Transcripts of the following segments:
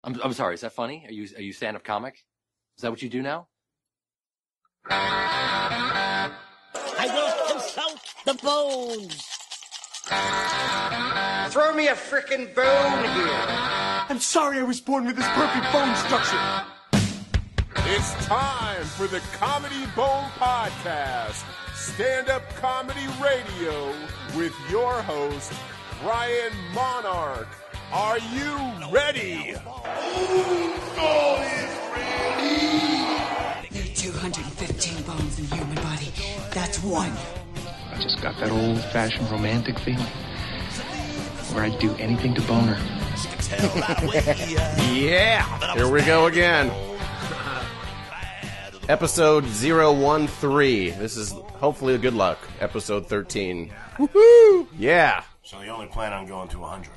I'm sorry. Is that funny? Are you stand-up comic? Is that what you do now? I will consult the bones. Throw me a frickin' bone here. I'm sorry I was born with this perfect bone structure. It's time for the Comedy Bone Podcast, stand-up comedy radio with your host, Brian Monarch. Are you ready? God is ready. There are 215 bones in the human body. That's one. I just got that old-fashioned romantic feeling where I'd do anything to bone her. Yeah, here we go again. Episode 013. This is hopefully a good luck. Episode 13. Woohoo! Yeah. So you only plan on going to 100?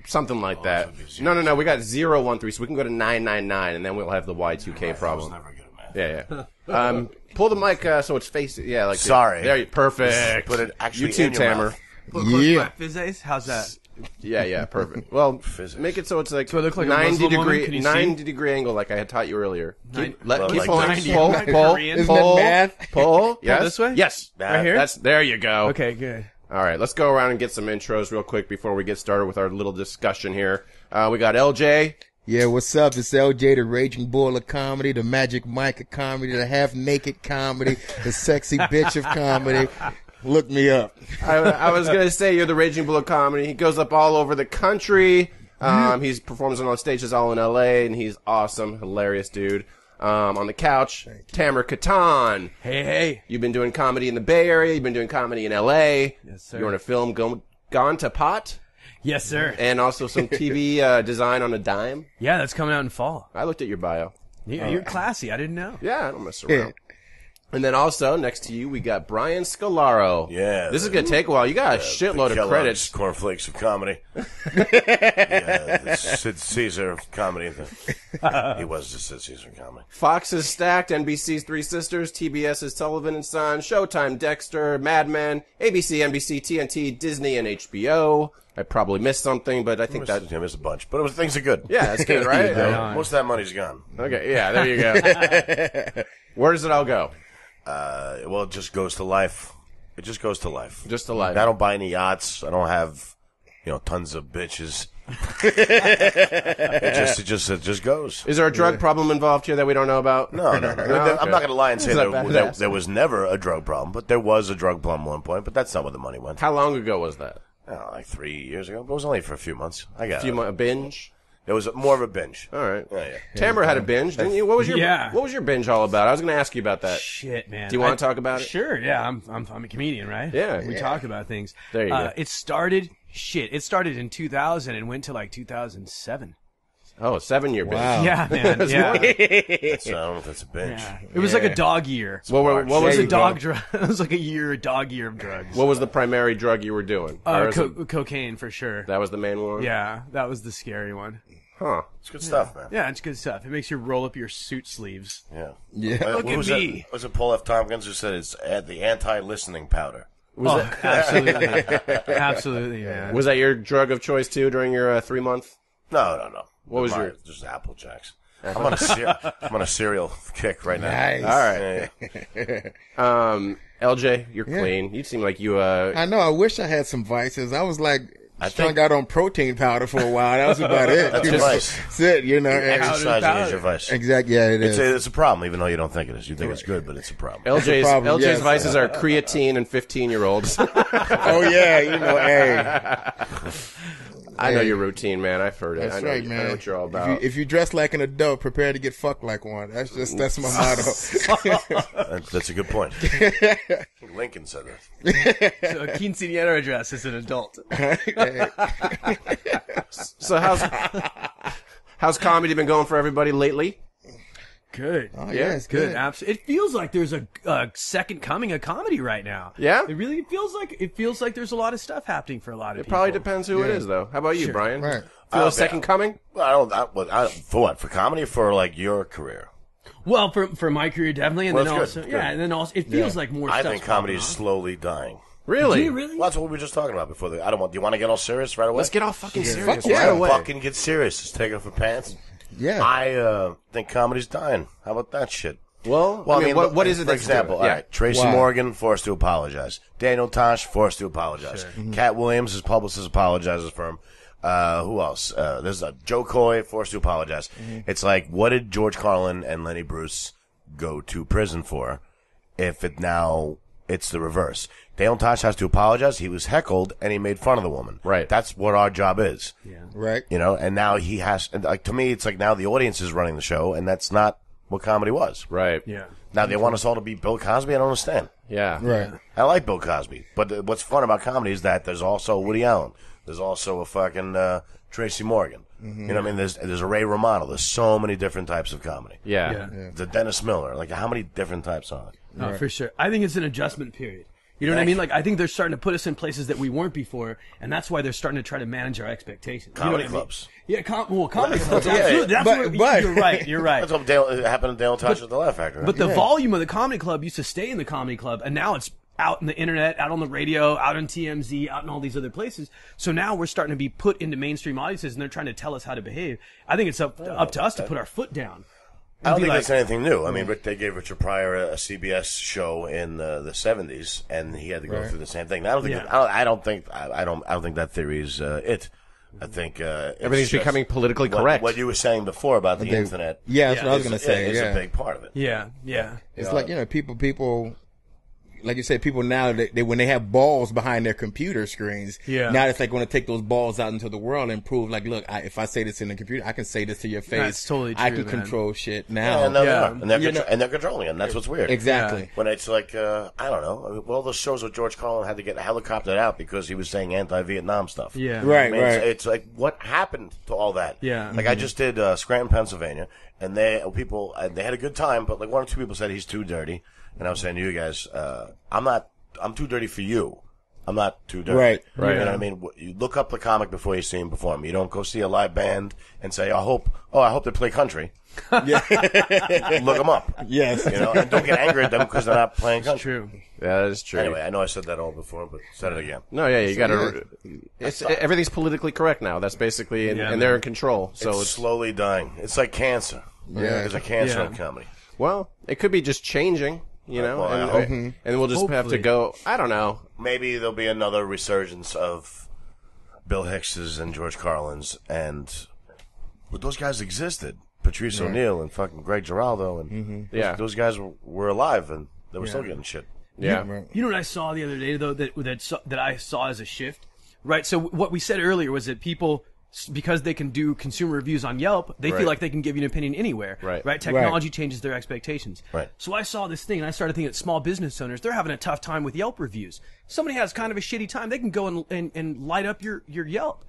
Something like that. No. We got 013, so we can go to 999, and then we'll have the Y2K problem. I was never good at math. Yeah. Pull the mic so it's facing. Yeah, like sorry. There, perfect. Put it actually you too, in your Tamer. mouth. Yeah. Physics? How's that? Yeah, perfect. Well, make it so it's like, so it look like 90 a degree 90 degree angle, like I had taught you earlier. Keep like pulling. Pull. Isn't that math? Pull. Yes. This way? Yes. Right here? There you go. Okay, good. All right, let's go around and get some intros real quick before we get started with our little discussion here. We got LJ. Yeah, what's up? It's LJ, the Raging Bull of comedy, the Magic Mike of comedy, the half-naked comedy, the sexy bitch of comedy. Look me up. I was going to say you're the Raging Bull of comedy. He goes up all over the country. He performs on stages all in L.A., and he's awesome, hilarious dude. On the couch, Tamer Kattan. Hey. You've been doing comedy in the Bay Area. You've been doing comedy in L.A. Yes, sir. You're in a film, Gone to Pot. Yes, sir. And also some TV design on a dime. Yeah, that's coming out in fall. I looked at your bio. You're classy. I didn't know. Yeah, I don't mess around. And then also, next to you, we got Brian Scalaro. Yeah. This is going to take a while. You got a shitload of credits. Cornflakes of comedy. The Sid Caesar of comedy. He was the Sid Caesar of comedy. Fox is stacked. NBC's Three Sisters. TBS's Sullivan and Son. Showtime, Dexter. Mad Men. ABC, NBC, TNT, Disney, and HBO. I probably missed something, but I think that... I missed a bunch. But things are good. Yeah, that's good, right? Most of that money's gone. Okay, yeah, there you go. Where does it all go? Well, it just goes to life. It just goes to life. Just to life. I don't buy any yachts. I don't have, tons of bitches. It just goes. Is there a drug problem involved here that we don't know about? No. Okay. I'm not going to lie and say there was never a drug problem, but there was a drug problem at one point, but that's not where the money went. How long ago was that? Like 3 years ago. But it was only for a few months. A binge? It was more of a binge. All right. Yeah. Tamer had a binge, didn't you? What was your binge all about? I was going to ask you about that. Shit, man. Do you want to talk about it? Sure. Yeah, I'm a comedian, right? Yeah. We talk about things. There you go. It started in 2000 and went to like 2007. Oh, 7-year binge. Wow. Yeah, man. Yeah. I don't know if that's a binge. Yeah. It was like a dog year. What was a dog drug? It was like a dog year of drugs. What was the primary drug you were doing? Cocaine for sure. That was the main one? Yeah, that was the scary one. Huh. It's good stuff, man. Yeah, it's good stuff. It makes you roll up your suit sleeves. Yeah. Look at me. Was it Paul F. Tompkins who said it's the anti-listening powder? Absolutely. Absolutely, man. Was that your drug of choice, too, during your 3-month? No. What was your... Just Apple Jacks. I'm on a cereal kick right now. Nice. All right. LJ, you're clean. You seem like you... I know. I wish I had some vices. I was like... strung out on protein powder for a while. That was about it. That's your vice. That's it, Exercising is your vice. Exactly, yeah, it is. It's a problem, even though you don't think it is. You think it's good, but it's a problem. LJ's vices are creatine and 15-year-olds. Oh, yeah, hey. I know your routine, man. I've heard it. That's right, man. I know what you're all about. If you dress like an adult, prepare to get fucked like one. That's my motto. That's a good point. Lincoln said that. So a quinceañera dress as an adult. So how's comedy been going for everybody lately? Good. Oh, yeah, it's good. Absolutely. It feels like there's a second coming of comedy right now. Yeah? It really feels like there's a lot of stuff happening for a lot of people. It probably depends who it is, though. How about you, Brian? Right. Feel a second coming? Well, for what? For comedy or for, like, your career? Well, for my career, definitely. And Well, then that's also, good. and then also, it feels like more stuff. I think comedy is slowly dying. Really? Do you really? Well, that's what we were just talking about before. Do you want to get all serious right away? Let's get all fucking serious. Yeah, right away. fucking get serious. Let's take off our pants. Yeah. I think comedy's dying. How about that shit? Well, I mean, what is it? For example, all right, Tracy Morgan forced to apologize. Daniel Tosh forced to apologize. Cat Williams, his publicist, apologizes for him. Who else? There's Joe Coy forced to apologize. It's like, what did George Carlin and Lenny Bruce go to prison for? If it's the reverse. Daniel Tosh has to apologize. He was heckled and he made fun of the woman. Right. That's what our job is. Yeah. Right. You know, and now he has, and like, to me, it's like now the audience is running the show, and that's not what comedy was. Right. Yeah. Now they want us all to be Bill Cosby. I don't understand. Yeah. Right. I like Bill Cosby, but what's fun about comedy is that there's also Woody Allen. There's also a fucking Tracy Morgan. You know what I mean? There's a Ray Romano. There's so many different types of comedy. Yeah. The Dennis Miller. Like, how many different types are there? No, for sure. I think it's an adjustment period. You know what I mean? Like, I think they're starting to put us in places that we weren't before, and that's why they're starting to try to manage our expectations. Comedy you know what clubs. I mean? Yeah, comedy clubs. Yeah, Absolutely. yeah. That's But- you're right. You're right. That's what happened to Dale Tosh at the Laugh Factory. But the volume of the comedy club used to stay in the comedy club, and now it's out in the internet, out on the radio, out on TMZ, out in all these other places. So now we're starting to be put into mainstream audiences, and they're trying to tell us how to behave. I think it's up to us to put our foot down. I don't think that's anything new. I mean, they gave Richard Pryor a CBS show in the 70s, and he had to go through the same thing. I don't think I don't think that theory is it. I think Everything's becoming politically correct. What you were saying before about the internet, Yeah, that's what I was going to say. is a big part of it. Yeah. It's like, people, like you said, people now, they when they have balls behind their computer screens, now it's like want to take those balls out into the world and prove, like, look, if I say this in the computer, I can say this to your face. That's totally true, I can man. control shit now. And they're controlling it, and that's what's weird. Exactly. When it's like, I don't know, well, those shows where George Carlin had to get helicoptered out because he was saying anti-Vietnam stuff. Yeah. Right, I mean, It's like, what happened to all that? Yeah. Like, I just did Scranton, Pennsylvania, and they had a good time, but like one or two people said he's too dirty, and I was saying to you guys, I'm too dirty for you. I'm not too dirty. Right. You know what I mean? You look up the comic before you see him perform. You don't go see a live band and say, I hope they play country. Look them up. Yes. You know, and don't get angry at them because they're not playing country. True. Yeah, that is true. Anyway, I know I said that all before, but said it again. No, yeah, you gotta. Everything's politically correct now. That's basically, and they're in control. So it's slowly dying. It's like cancer. Yeah. There's a cancer in comedy. Well, it could be just changing. You know, Well, I hope. and we'll just have to go. I don't know. Maybe there'll be another resurgence of Bill Hicks's and George Carlin's, but those guys existed. Patrice O'Neill and fucking Greg Giraldo, and those guys were alive, and they were still getting shit. Yeah. You know what I saw the other day, though, that I saw as a shift? Right? So what we said earlier was that people, because they can do consumer reviews on Yelp, they feel like they can give you an opinion anywhere. Right? Technology changes their expectations. Right. So I saw this thing, and I started thinking that small business owners, they're having a tough time with Yelp reviews. Somebody has kind of a shitty time, they can go and light up your Yelp.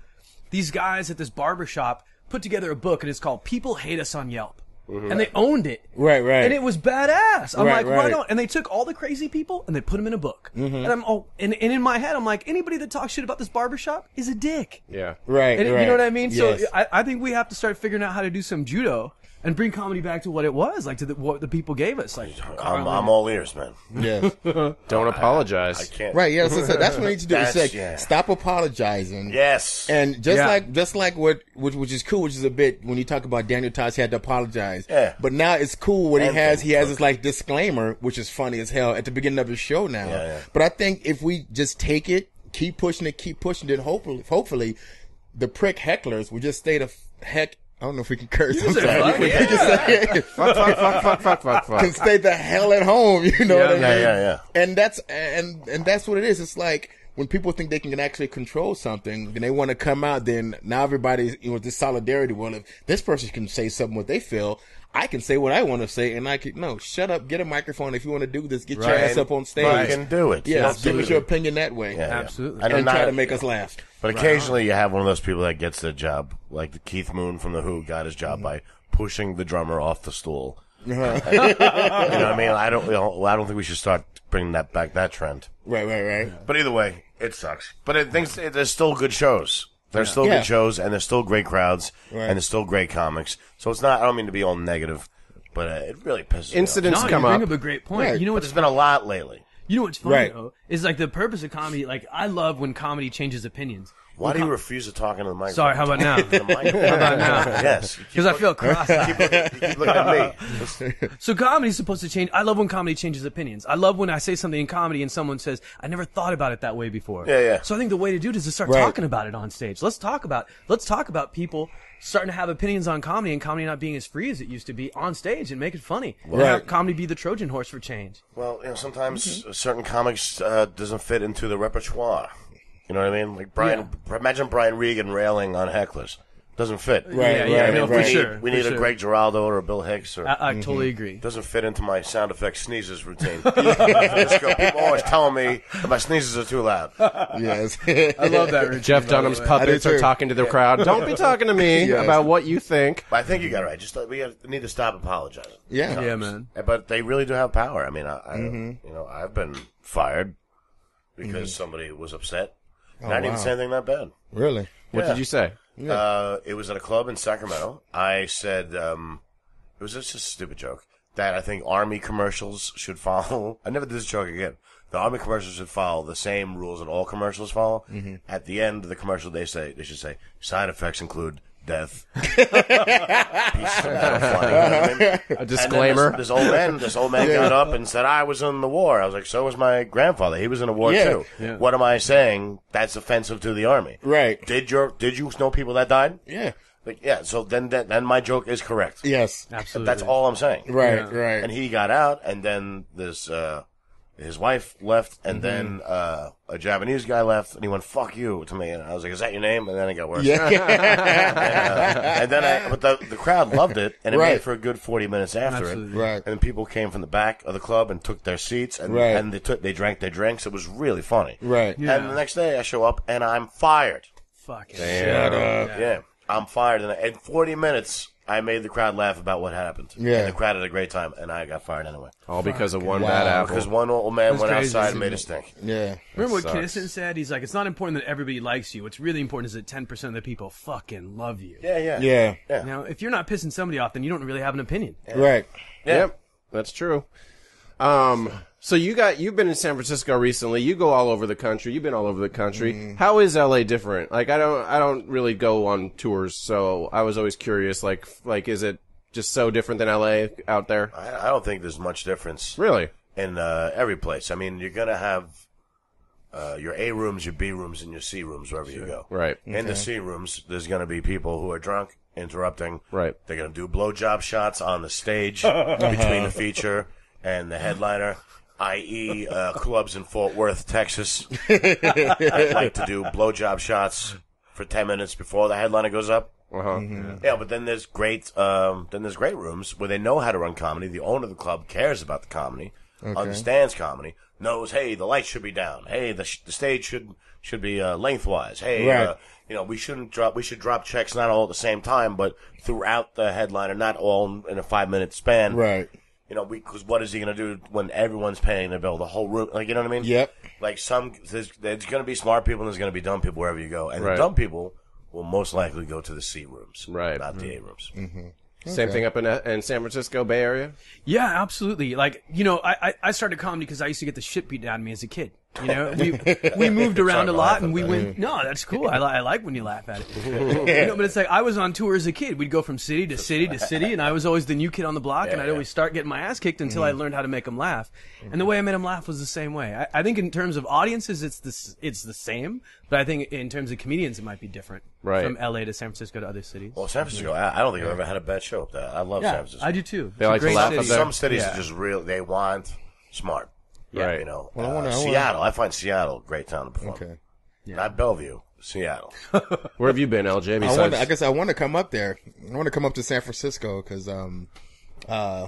These guys at this barbershop put together a book, and it's called People Hate Us on Yelp. And they owned it. Right. And it was badass. I'm like, right. right on. And they took all the crazy people and they put them in a book. And and in my head, I'm like, anybody that talks shit about this barbershop is a dick. Yeah. Right. And, you know what I mean? Yes. So I think we have to start figuring out how to do some judo and bring comedy back to what it was, like to what the people gave us. Like, I'm all ears, man. Yes. Don't apologize. I can't. Right, yeah, so that's what we need to do. It's like, Yeah. stop apologizing. Yes. And just like which is cool, which is a bit when you talk about Daniel Tosh, he had to apologize. Yeah. But now it's cool what he And has things this like disclaimer, which is funny as hell at the beginning of his show now. Yeah. But I think if we just take it, keep pushing it, then hopefully the prick hecklers will just stay the heck. I don't know if we can curse. I'm sorry. We can say Fuck. can stay the hell at home. You know what I mean? Yeah. And that's what it is. It's like when people think they can actually control something, then they want to come out. Then now everybody's this solidarity. Well, if this person can say something what they feel, I can say what I want to say, and I can shut up, get a microphone. If you want to do this, get your ass up on stage. You can do it. Yeah, give us your opinion that way. Yeah. absolutely. And try to make us laugh. But occasionally you have one of those people that gets the job, like Keith Moon from The Who got his job by pushing the drummer off the stool. You know what I mean? I don't think we should start bringing that trend. Right. But either way, it sucks. But there's still good shows. There's still good shows, and there's still great crowds, and there's still great comics. So it's not. I don't mean to be all negative, but it really pisses me off. Incidents No, come you bring up. up a great point. Right. You know But what's there's been a lot lately. You know what's funny Right. though is like the purpose of comedy. Like I love when comedy changes opinions. Why do you refuse to talk into the microphone? Sorry, how about now? The microphone. How about now? Yes. Because I feel cross. You keep looking at me. So comedy's supposed to change. I love when comedy changes opinions. I love when I say something in comedy and someone says, I never thought about it that way before. Yeah, yeah. So I think the way to do it is to start Right. talking about it on stage. Let's talk about people starting to have opinions on comedy and comedy not being as free as it used to be on stage and make it funny. And Right. have comedy be the Trojan horse for change. Well, sometimes certain comics doesn't fit into the repertoire. You know what I mean? Like imagine Brian Regan railing on hecklers. Doesn't fit. Right, Yeah, right, no, for right. sure. We need a Greg Giraldo or a Bill Hicks. Or, I totally agree. doesn't fit into my sound effects sneezes routine. People always telling me that my sneezes are too loud. Yes. I love that routine. Jeff Dunham's puppets I do are too. talking to the crowd. Don't be talking to me Yes. about what you think. But I think you got it right. Just we need to stop apologizing. Yeah. Yeah, man. But they really do have power. I mean, I've been fired because somebody was upset. And I didn't even say anything that bad. Really? What did you say? It was at a club in Sacramento. I said, it was just a stupid joke, that I think Army commercials should follow. I never did this joke again. The Army commercials should follow the same rules that all commercials follow. At the end of the commercial, they should say, side effects include death. Pieces of metal flying, you know what I mean? A disclaimer. This old man got up and said, I was in the war. I was like, so was my grandfather. He was in the war too. Yeah. What am I saying? That's offensive to the Army. Right. Did you know people that died? Yeah. Like, yeah, so then my joke is correct. Yes. Absolutely. That's all I'm saying. Right, right. And he got out, and then his wife left, and then a Japanese guy left, and he went, fuck you, to me. And I was like, is that your name? And then it got worse. Yeah. But the crowd loved it, and it Right. made for a good 40 minutes after Absolutely. it. Right. And people came from the back of the club and took their seats, and, Right. and they drank their drinks. It was really funny. Right. Yeah. And the next day I show up, and I'm fired. Fuck it. Shut up. Yeah, I'm fired. And in 40 minutes, I made the crowd laugh about what happened. Yeah. And the crowd had a great time, and I got fired anyway. All because of one Wow. bad apple. Because one old man That's went crazy. outside and made a stink. Yeah. Remember what sucks. Kinnison said? He's like, it's not important that everybody likes you. What's really important is that 10% of the people fucking love you. Yeah. Yeah. Now, if you're not pissing somebody off, then you don't really have an opinion. Right. Yep, that's true. So you've been in San Francisco recently. You go all over the country. You've been all over the country. How is LA different? Like I don't really go on tours, so I was always curious. Like is it just so different than LA out there? I don't think there's much difference Really? in every place. I mean, you're going to have your A rooms, your B rooms, and your C rooms wherever you go. Right. In the C rooms, there's going to be people who are drunk, interrupting. Right. They're going to do blowjob shots on the stage between the feature and the headliner. I.e., clubs in Fort Worth, Texas, like to do blowjob shots for 10 minutes before the headliner goes up. Yeah, but then there's great rooms where they know how to run comedy. The owner of the club cares about the comedy, understands comedy, knows, hey, the lights should be down. Hey, the stage should be lengthwise. Hey, Right. we should drop checks not all at the same time, but throughout the headliner, not all in a 5-minute span. Right. Because what is he going to do when everyone's paying the bill? The whole room, like, you know what I mean? Yep. Like there's going to be smart people and there's going to be dumb people wherever you go. And Right. the dumb people will most likely go to the C rooms. Right. Not the A rooms. Same thing up in San Francisco Bay Area. Yeah, absolutely. Like, I started comedy because I used to get the shit beat out of me as a kid. We moved around a lot, and we went. No, that's cool. I like when you laugh at it. But it's like I was on tour as a kid. We'd go from city to city to city, and I was always the new kid on the block, and I'd always start getting my ass kicked until I learned how to make them laugh. And the way I made them laugh was the same way. I think in terms of audiences, it's the same, but I think in terms of comedians, it might be different. Right. From LA to San Francisco to other cities. Well, San Francisco, I don't think I've ever had a bad show up there. I love San Francisco. I do too. They like to laugh up there. Some cities are just real. They want smart. Right. Seattle. I find Seattle a great town to perform. Okay. Not Bellevue. Seattle. Where have you been, LJ? I want to come up there. I want to come up to San Francisco because I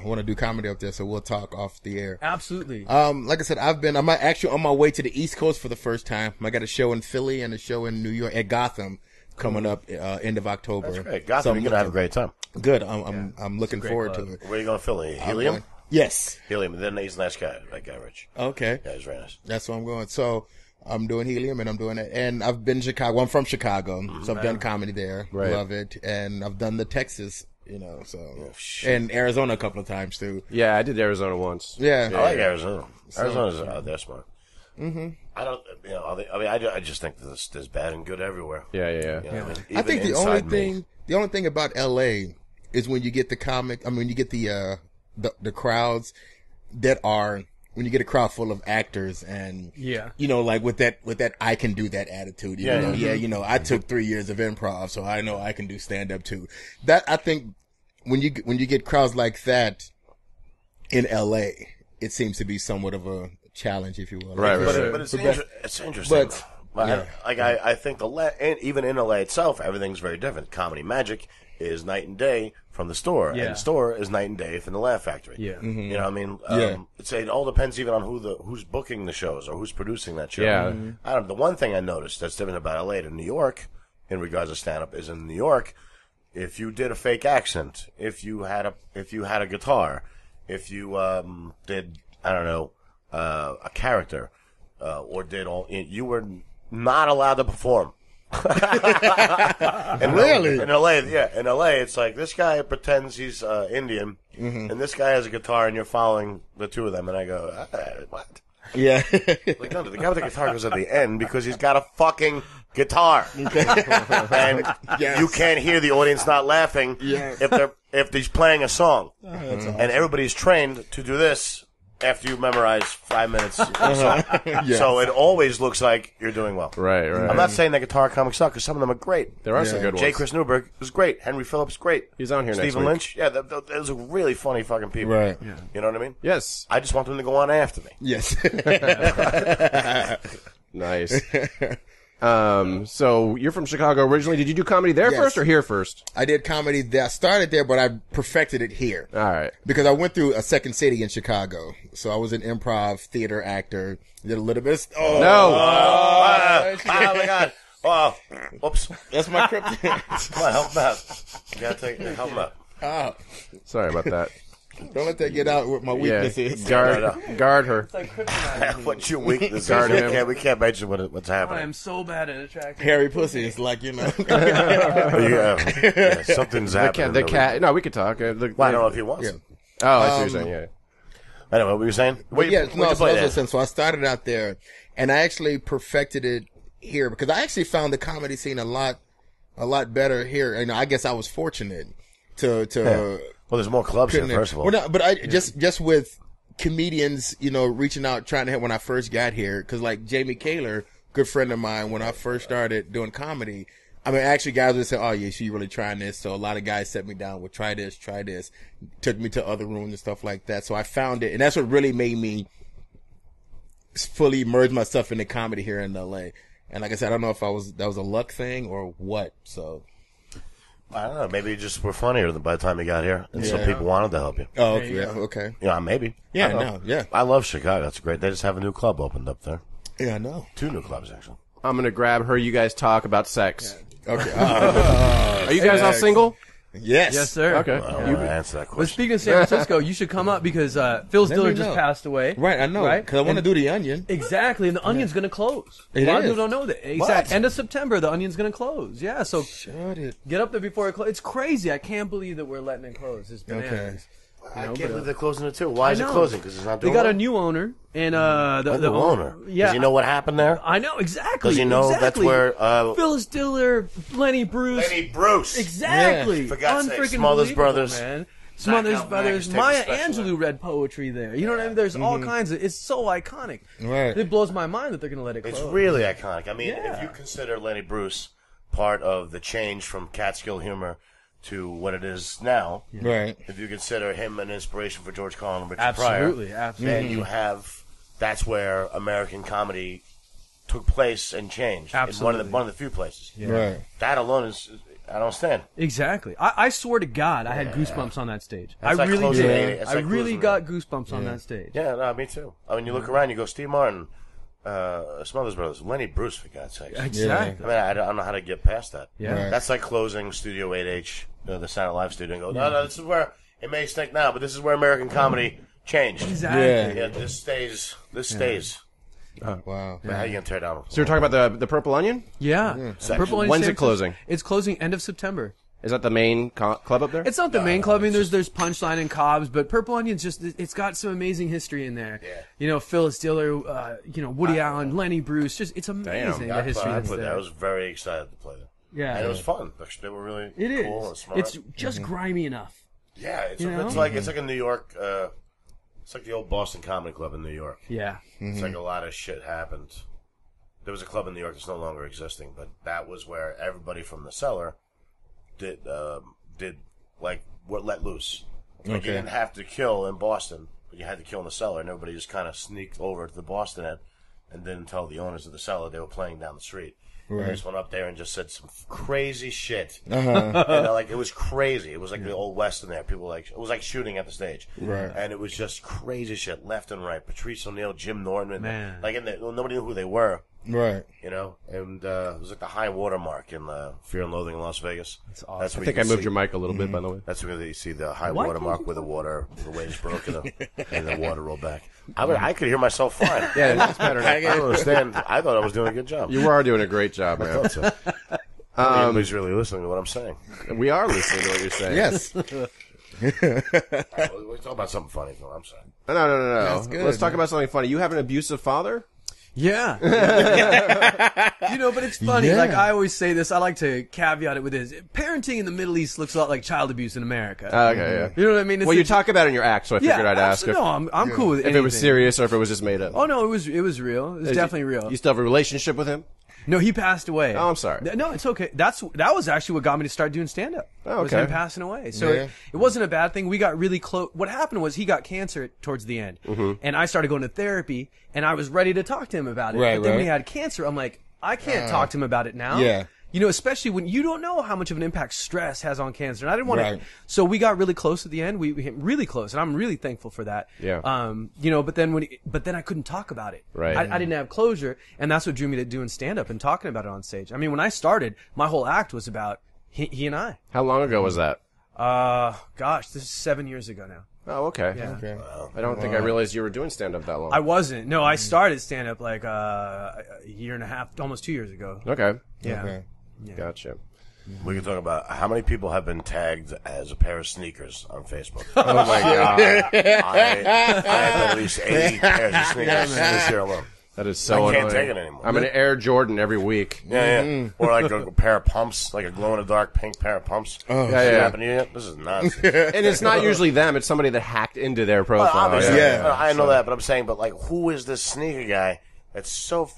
want to do comedy up there. So we'll talk off the air. Absolutely. Like I said, I'm actually on my way to the East Coast for the first time. I got a show in Philly and a show in New York at Gotham coming up end of October. That's great. Gotham, you're gonna have a great time. Good. I'm looking forward to it. Where are you going to Philly? Helium? Yes. Helium. And then he's a nice guy. That guy, Rich. Okay. Yeah, he's very nice. That's where I'm going. So I'm doing Helium and I'm doing it. And I've been in Chicago. I'm from Chicago. So I've done comedy there. Right. Love it. And I've done the Texas You know, so and Arizona a couple of times too. Yeah, I did Arizona once. Yeah, I like Arizona. Arizona's they're smart. Mm-hmm. I don't, you know, I just think there's bad and good everywhere. Yeah. You know what I mean? I think Even the only thing about LA is when you get when you get the crowds that are, when you get a crowd full of actors and, you know, like with that I can do that attitude. You know, you know, I took 3 years of improv, so I know I can do stand up too. That, I think when you get crowds like that in LA, it seems to be somewhat of a challenge, if you will. Right. But it's interesting. I think even in LA itself, everything's very different. Comedy Magic is night and day from the store, and the store is night and day from the Laugh Factory. Yeah. Mm-hmm. You know what I mean? It all depends even on who's booking the shows or who's producing that show. Yeah. Mm-hmm. I don't know. The one thing I noticed that's different about LA to New York in regards to stand up is in New York, if you did a fake accent, if you had a guitar, if you did, I don't know, a character, or did you were not allowed to perform. Really? In LA, in LA, it's like this guy pretends he's Indian, and this guy has a guitar, and you're following the two of them, and I go, what? Yeah. Like, no, the guy with the guitar goes at the end because he's got a fucking guitar, and you can't hear the audience not laughing if he's playing a song, and everybody's trained to do this after you memorize 5 minutes of a song. So it always looks like you're doing well. Right. I'm not saying that guitar comics suck, because some of them are great. There are some good ones. J. Chris Newberg is great. Henry Phillips, great. He's on here next week. Stephen Lynch, those are really funny fucking people. Right. Yeah. You know what I mean? Yes. I just want them to go on after me. Yes. Nice. So you're from Chicago originally. Did you do comedy there first or here first? I did comedy there. I started there, but I perfected it here. All right. Because I went through a second city in Chicago. So I was an improv theater actor. Did a little bit of, oh my God. Oh, whoops. That's my kryptonite. Come on, help him out. You gotta help him out. Sorry about that. Don't let that get out what my weakness is. Guard her. It's like kryptonite. What's your weakness? Guard him. We can't mention what's happening. I am so bad at attracting hairy pussy. It's like, you know. Something's happening. The cat. No, we could talk. I don't know if he wants it. Oh, I see what you're saying. Yeah. Anyway, what were you saying? So I started out there, and I actually perfected it here because I actually found the comedy scene a lot better here. And I guess I was fortunate to. Well, there's more clubs here, first of all. Well, no, but just with comedians, you know, reaching out, trying to help when I first got here, because like Jamie Kaler, good friend of mine, when I first started doing comedy, I mean, actually guys would say, oh yeah, so you really trying this? So a lot of guys set me down with try this, took me to other rooms and stuff like that. So I found it, and that's what really made me fully immerse myself into comedy here in LA. And like I said, I don't know if that was a luck thing or what, so. I don't know. Maybe you just were funnier by the time you got here, and some people wanted to help you. Oh, okay. Yeah, maybe. Yeah, no, yeah. I love Chicago. That's great. They just have a new club opened up there. Yeah, I know. 2 new clubs, actually. I'm going to grab her. You guys talk about sex. Yeah. Okay. Are you guys all single? Yes. Yes, sir. Okay. You answer that question. But speaking of San Francisco, you should come up because Phil Stiller just passed away. Right, I know. Right? Because I want to do The Onion. Exactly, and The Onion's going to close. It a lot of is. people don't know that. Exactly. End of September, The Onion's going to close. Yeah, so get up there before it closes. It's crazy. I can't believe that we're letting it close. It's bananas. Okay. I can't believe they're closing it too. Why is it closing? Because it's not doing They got well? a new owner, and the new owner. Yeah, Does he know what happened there? I know exactly. Does he know that's where Phil Stiller, Lenny Bruce, Yeah. exactly. For God's sake, Unfreaking Smothers believable, Brothers. man. Smothers Brothers, take Maya a special Angelou read poetry there. You know what I mean? There's all kinds of. It's so iconic. Right. It blows my mind that they're going to let it close. It's really iconic. I mean, if you consider Lenny Bruce part of the change from Catskill humor to what it is now, right? If you consider him an inspiration for George Carlin and Richard absolutely, Pryor, absolutely, then you have that's where American comedy took place and changed. Absolutely, It's one of the few places. Yeah. Right. That alone is. I don't stand. Exactly. I swear to God, I had goosebumps on that stage. That's I like really did. It's I like really got goosebumps on that stage. Yeah, no, me too. I mean, you look around, you go, Steve Martin, Smothers Brothers, Lenny Bruce, for God's sake. Exactly. I mean, I don't know how to get past that. Yeah. Right. That's like closing Studio 8H, the Saturday Night Live studio, and go, no, this is where, it may stink now, but this is where American comedy changed. Exactly. Yeah, this stays. Wow. Man, how are you going to tear down? So you're talking about the Purple Onion? Yeah. Section. Purple Onion When's San it closing? It's closing end of September. Is that the main club up there? It's not the main club. I mean, there's Punchline and Cobb's, but Purple Onion's it's got some amazing history in there. Yeah. You know, Phyllis Diller, Woody Allen, Lenny Bruce. It's amazing the history that's there. I was very excited to play them. Yeah. And it was fun. They were really cool and smart. It's just grimy enough. Yeah, it's like a New York. It's like the old Boston Comedy Club in New York. Yeah. It's like a lot of shit happened. There was a club in New York that's no longer existing, but that was where everybody from the cellar did like what let loose. Like you didn't have to kill in Boston, but you had to kill in the cellar, and everybody just kind of sneaked over to the Boston end and didn't tell the owners of the cellar they were playing down the street. Right. And they just went up there and just said some crazy shit. And like it was crazy. It was like the old West in there. People it was like shooting at the stage. Right. And it was just crazy shit left and right. Patrice O'Neill, Jim Norman, like nobody knew who they were. Right. You know, and it was like the high water mark in Fear and Loathing in Las Vegas. That's awesome. I think I moved your mic a little bit, by the way. That's where you see the high water mark where the waves broke and the water rolled back. I could hear myself fine. Yeah, that's better. I don't understand. I thought I was doing a good job. You are doing a great job, man. I thought so. Nobody's really listening to what I'm saying. We are listening to what you're saying. Yes. Right, we're talking about something funny. I'm sorry. No. That's good, Let's talk about something funny. You have an abusive father? Yeah. But it's funny. Yeah. Like, I always say this. I like to caveat it with this. Parenting in the Middle East looks a lot like child abuse in America. Okay, yeah. You know what I mean? You talk about it in your act, so I figured I'd ask. No, I'm cool with if anything. it was serious or if it was just made up. Oh, no, it was real. It was definitely real. You still have a relationship with him? No, he passed away. Oh, I'm sorry. No, it's okay. That was actually what got me to start doing stand-up. Oh, was okay. him passing away. So it wasn't a bad thing. We got really close. What happened was he got cancer towards the end. And I started going to therapy, and I was ready to talk to him about it. Right, but then right. when he had cancer, I'm like, I can't talk to him about it now. Yeah. You know, especially when you don't know how much of an impact stress has on cancer. And I didn't want Right. to. So we got really close at the end. We became really close, and I'm really thankful for that. Yeah. But then I couldn't talk about it. Right. I didn't have closure, and that's what drew me to doing stand up and talking about it on stage. I mean, when I started, my whole act was about he and I. How long ago was that? This is 7 years ago now. Oh, okay. Yeah. Okay. Wow. I don't think I realized you were doing stand-up that long. I wasn't. No, I started stand up like a year and a half, almost 2 years ago. Okay. Yeah. Okay. Gotcha. We can talk about how many people have been tagged as a pair of sneakers on Facebook. Oh, my God. I have at least 80 pairs of sneakers this year alone. That is so annoying. I can't take it anymore. I'm an Air Jordan every week. Yeah. Or like a pair of pumps, like a glow-in-the-dark pink pair of pumps. Oh, yeah. Happened to you yet? This is nonsense. And it's not usually them. It's somebody that hacked into their profile. Well, obviously, Yeah. I know that, but I'm saying, who is this sneaker guy that's so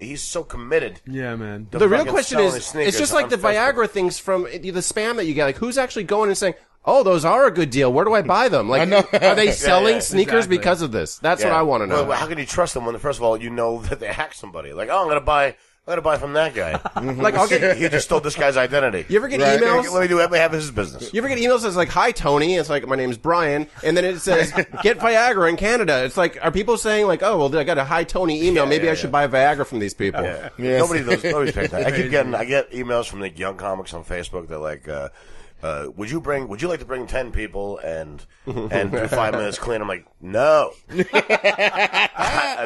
he's so committed? Yeah, man. The real fucking question selling is, his sneakers it's just like on the Facebook. Viagra things from the spam that you get. Like, who's actually going and saying, oh, those are a good deal. Where do I buy them? Like, I know. are they selling yeah, sneakers exactly. because of this? That's what I want to know. Well, how can you trust them when, first of all, you know that they hacked somebody? Like, I'm going to buy from that guy. Like, I'll get. He just stole this guy's identity. You ever get Right. emails? Let me have his business. You ever get emails that says like, "Hi Tony," it's like, "My name's Brian," and then it says, "Get Viagra in Canada." It's like, are people saying like, "Oh, well, I got a Hi Tony email. Maybe I should buy Viagra from these people." Yeah. Yes. Nobody's paying attention. I get emails from the young comics on Facebook. They're like, would you like to bring 10 people and do 5 minutes clean? I'm like, no.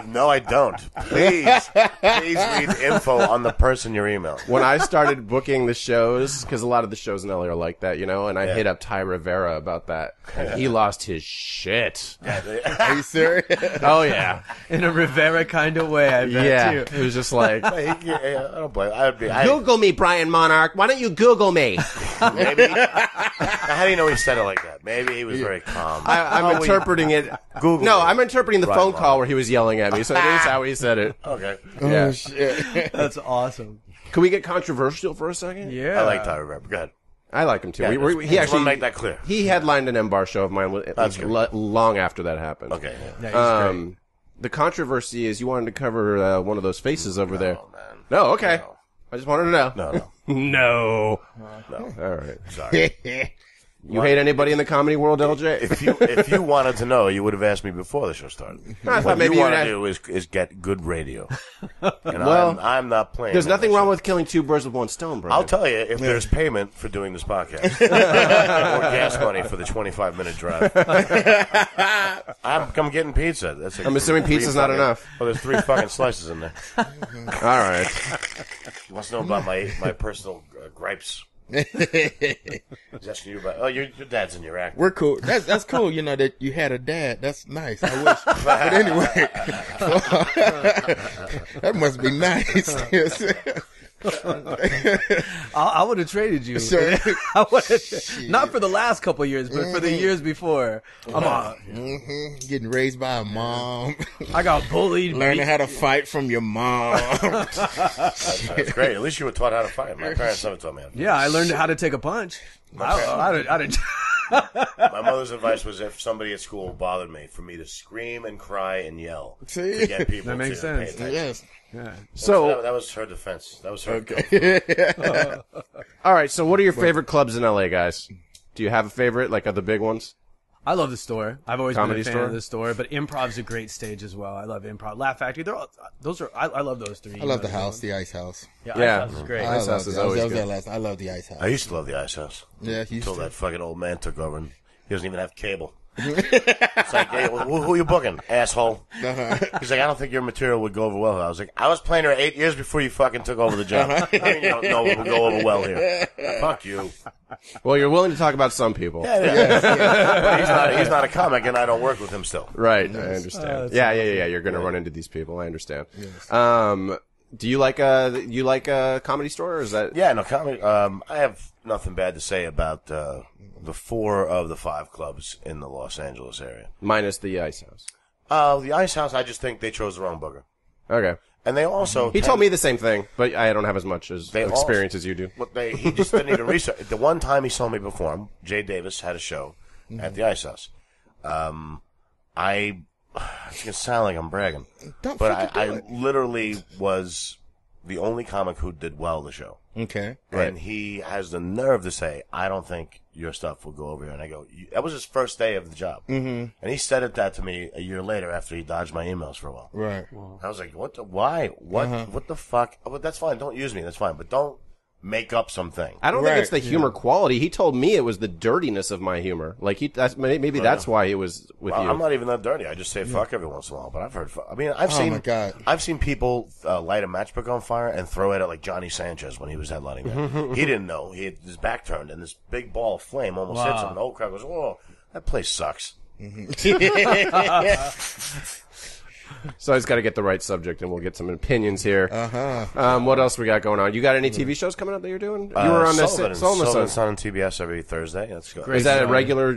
No, I don't. Please leave info on the person you're emailing. When I started booking the shows, because a lot of the shows in LA are like that, and I hit up Ty Rivera about that, and he lost his shit. Are you serious? Oh yeah, In a Rivera kind of way, I bet, too. It was just like, I don't blame. Google me, Brian Monarch. Why don't you Google me? Maybe. How do you know he said it like that? Maybe he was very calm. I'm interpreting it. Google No, it. I'm interpreting the Right, phone right. call where he was yelling at me. So that is how he said it. Okay. Yeah. Oh, shit. That's awesome. Can we get controversial for a second? Yeah. I like Tyler Rep. Go ahead. I like him too. Yeah, he just actually want to make that clear. He headlined an M-Bar show of mine That's good. long after that happened. Okay. Yeah. Yeah, he's great. The controversy is you wanted to cover one of those faces over there. Oh, man. No, okay. No. I just wanted to know. No. No. No. All right. Sorry. You hate anybody in the comedy world, LJ? If you wanted to know, you would have asked me before the show started. I thought What maybe you you want would to do is get good radio. And Well, I'm not playing. There's that nothing shit. wI'm killing two birds with one stone, bro. I'll tell you if there's payment for doing this podcast or gas money for the 25-minute drive. I'm getting pizza. That's I'm assuming pizza's not enough. Well, there's 3 fucking slices in there. All right. You want to know about my personal gripes? He's asking you about. Oh, your dad's in your act. We're cool. That's cool. You know that you had a dad. That's nice. I wish. But anyway, that must be nice. I would have traded you. Sure. Not for the last couple of years, but for the years before. Getting raised by a mom. I got bullied. Learning how to fight from your mom. That's great. At least you were taught how to fight. My parents never taught me how to fight. Yeah, I learned how to take a punch. My mother's advice was if somebody at school bothered me, for me to scream and cry and yell to get people that makes to pay sense. attention. Yes. Yeah. So that was her defense. That was her. Okay. All right. So, what are your favorite clubs in LA, guys? Do you have a favorite, like, of the big ones? I love the Store. I've always Comedy been a fan Store? of the Store, but Improv's a great stage as well. I love Improv. Laugh Factory. I love those three. I love the house, the Ice House. Yeah, Ice House is great. Ice House is always good. I love the Ice House. I used to love the Ice House. Yeah, until that fucking old man took over and he doesn't even have cable. It's like, hey, who you booking, asshole? He's like, I don't think your material would go over well. I was like, I was playing her 8 years before you fucking took over the job. I mean, you don't know what would go over well here. Fuck you. Well, you're willing to talk about some people. Yeah. But he's not a comic, and I don't work with him still. Right, I understand. Yeah. You're going to run into these people. I understand. Yes. Do you like a Comedy Store, or is that? Yeah, no comedy. I have nothing bad to say about the 4 of the 5 clubs in the Los Angeles area, Minus the Ice House. The Ice House, I just think they chose the wrong booker. Okay. And they also He told me the same thing, but I don't have as much experience as you do. He just didn't even research. The one time he saw me perform, Jay Davis had a show at the Ice House. It's gonna sound like I'm bragging, but I literally was the only comic who did well the show. Okay. And he has the nerve to say, I don't think your stuff will go over here. And I go, that was his first day of the job. Mm-hmm. And he said that to me a year later after he dodged my emails for a while. Right. I was like, why? What the fuck? Oh, that's fine. Don't use me. That's fine. But don't make up something. I don't think it's the humor quality. He told me it was the dirtiness of my humor. Like maybe that's why it was with you. I'm not even that dirty. I just say fuck every once in a while. But I've heard. I've seen people light a matchbook on fire and throw it at like Johnny Sanchez when he was headlining there. He didn't know. He had his back turned and this big ball of flame almost hits him. And the whole crowd goes, "Oh, that place sucks." So I just got to get the right subject, and we'll get some opinions here. What else we got going on? You got any TV shows coming up that you're doing? You were on Sullivan on TBS every Thursday. That's good. Is that a regular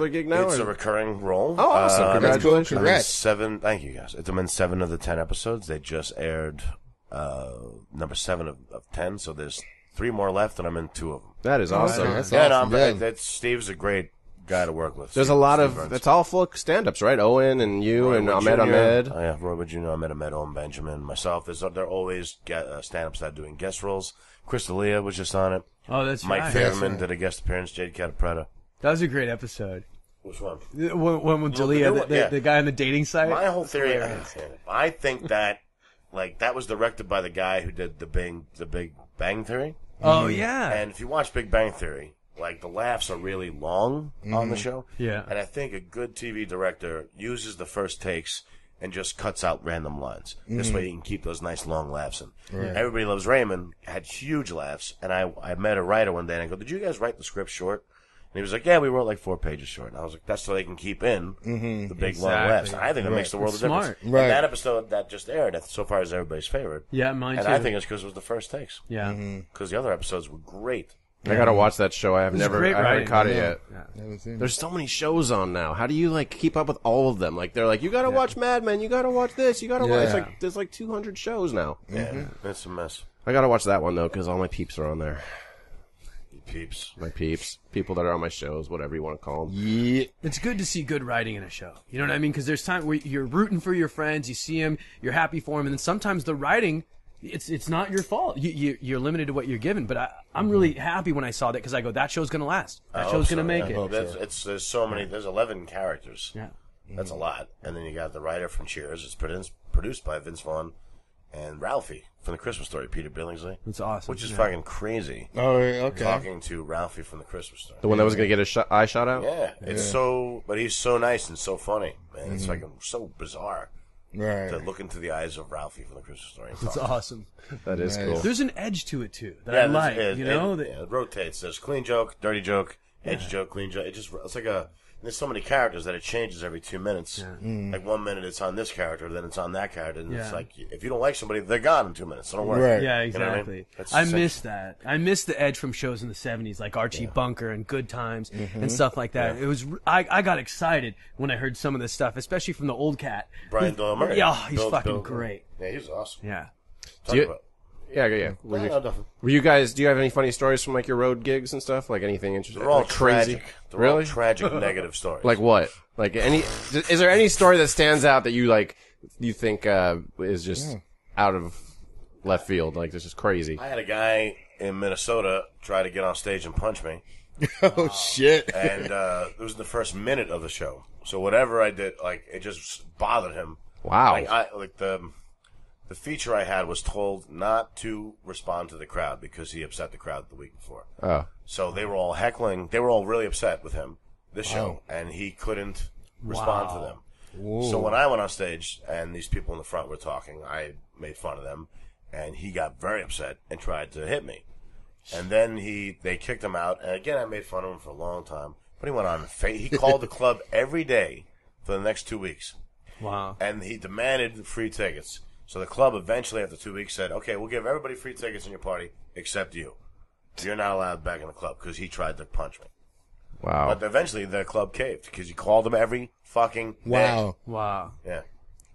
gig now? It's a recurring role. Oh, awesome! Congratulations! Congrats. Thank you guys. It's been 7 of the 10 episodes. They just aired number 7 of 10. So there's 3 more left, and I'm in 2 of them. That is awesome. That's awesome. Steve's a great guy to work with. There's a lot of, it's all full of stand-ups, right? Owen and you and Ahmed Ahmed. Oh, yeah, Roy Wood Jr., Ahmed Ahmed, Owen Benjamin, myself. They're always stand-ups that are doing guest roles. Chris D'Elia was just on it. Oh, that's Mike right. Fairman did a guest appearance. Jade Catapretta. That was a great episode. Which one? When with D'Elia, the guy on the dating site. My whole theory, I think that, that was directed by the guy who did the Big Bang Theory. Oh, yeah. And if you watch Big Bang Theory, the laughs are really long on the show. Yeah. And I think a good TV director uses the first takes and just cuts out random lines. This way you can keep those nice long laughs in. Right. Everybody Loves Raymond had huge laughs, and I met a writer one day, and I go, did you guys write the script short? And he was like, yeah, we wrote 4 pages short. And I was like, that's so they can keep in the big long laughs. And I think that makes the world of difference. Smart. Right. And that episode that just aired, so far, is everybody's favorite. Yeah, mine too. And I think it's because it was the first takes. Yeah. Because the other episodes were great. I gotta watch that show. I haven't caught it yet. Yeah. There's so many shows on now. How do you keep up with all of them? They're like, you gotta watch Mad Men, you gotta watch this, you gotta watch. It's there's 200 shows now. Yeah, it's a mess. I gotta watch that one though, because all my peeps are on there. My peeps, people that are on my shows, whatever you want to call them. Yeah. It's good to see good writing in a show. You know what I mean? Because there's time where you're rooting for your friends, you see them, you're happy for them, and then sometimes the writing, it's not your fault. You're limited to what you're given. But I'm really happy when I saw that, because I go, that show's going to last. That show's going to make it. There's so many. There's 11 characters. Yeah, that's a lot. And then you got the writer from Cheers. It's produced by Vince Vaughn and Ralphie from The Christmas Story, Peter Billingsley. That's awesome. Which is fucking crazy. Oh, okay. Talking to Ralphie from The Christmas Story. The one that was going to get eye shot out? Yeah. It's but he's so nice and so funny, man. It's so bizarre. Right. to look into the eyes of Ralphie from the Christmas Story. That's awesome. That is cool. There's an edge to it too that I like. It rotates. There's clean joke, dirty joke, edge joke, clean joke. It's like there's so many characters that it changes every 2 minutes. Yeah. Like 1 minute it's on this character, then it's on that character, and it's like if you don't like somebody, they're gone in 2 minutes. So don't worry. Right. Yeah, You know what exactly. I I miss that. I miss the edge from shows in the 70s, like Archie Bunker and Good Times and stuff like that. It was. I got excited when I heard some of this stuff, especially from the old cat, Brian Doyle Murray. Yeah, he's Bill- fucking Bill- great. Yeah, he's awesome. Yeah. Talk about. Yeah. No, definitely. Were you guys? Do you have any funny stories from like your road gigs and stuff? Like anything interesting? They're all like crazy. tragic. They're Really? all tragic, negative stories. Like what? Like any? Is there any story that stands out that you think is just out of left field? Like it's just crazy. I had a guy in Minnesota try to get on stage and punch me. Oh shit! And it was in the first minute of the show. So whatever I did, like it just bothered him. Wow. Like the feature I had was told not to respond to the crowd because he upset the crowd the week before. Oh. So they were all heckling. They were all really upset with him this show, and he couldn't respond to them. Whoa. So when I went on stage and these people in the front were talking, I made fun of them, and he got very upset and tried to hit me. And then they kicked him out, and again I made fun of him for a long time. But he went on. He called the club every day for the next 2 weeks. Wow. And he demanded free tickets. So the club eventually, after 2 weeks, said, "Okay, we'll give everybody free tickets in your party except you. You're not allowed back in the club," because he tried to punch me. Wow. But eventually the club caved because he called them every fucking day. Wow. Yeah.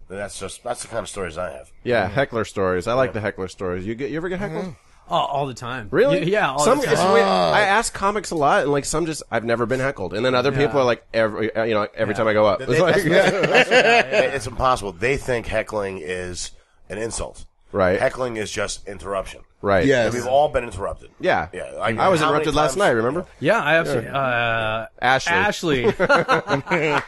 That's the kind of stories I have. Yeah, heckler stories. I like the heckler stories. You ever get heckled? Oh, all the time. Really? Yeah, all some, the it's time. weird. I ask comics a lot, and like some just I've never been heckled, and then other people are like every time I go up, it's like It's impossible. They think heckling is an insult. Right. Heckling is just interruption. Right. Yes. And we've all been interrupted. Yeah. Yeah. I was interrupted last night. Remember? Yeah, I absolutely. Ashley. Ashley.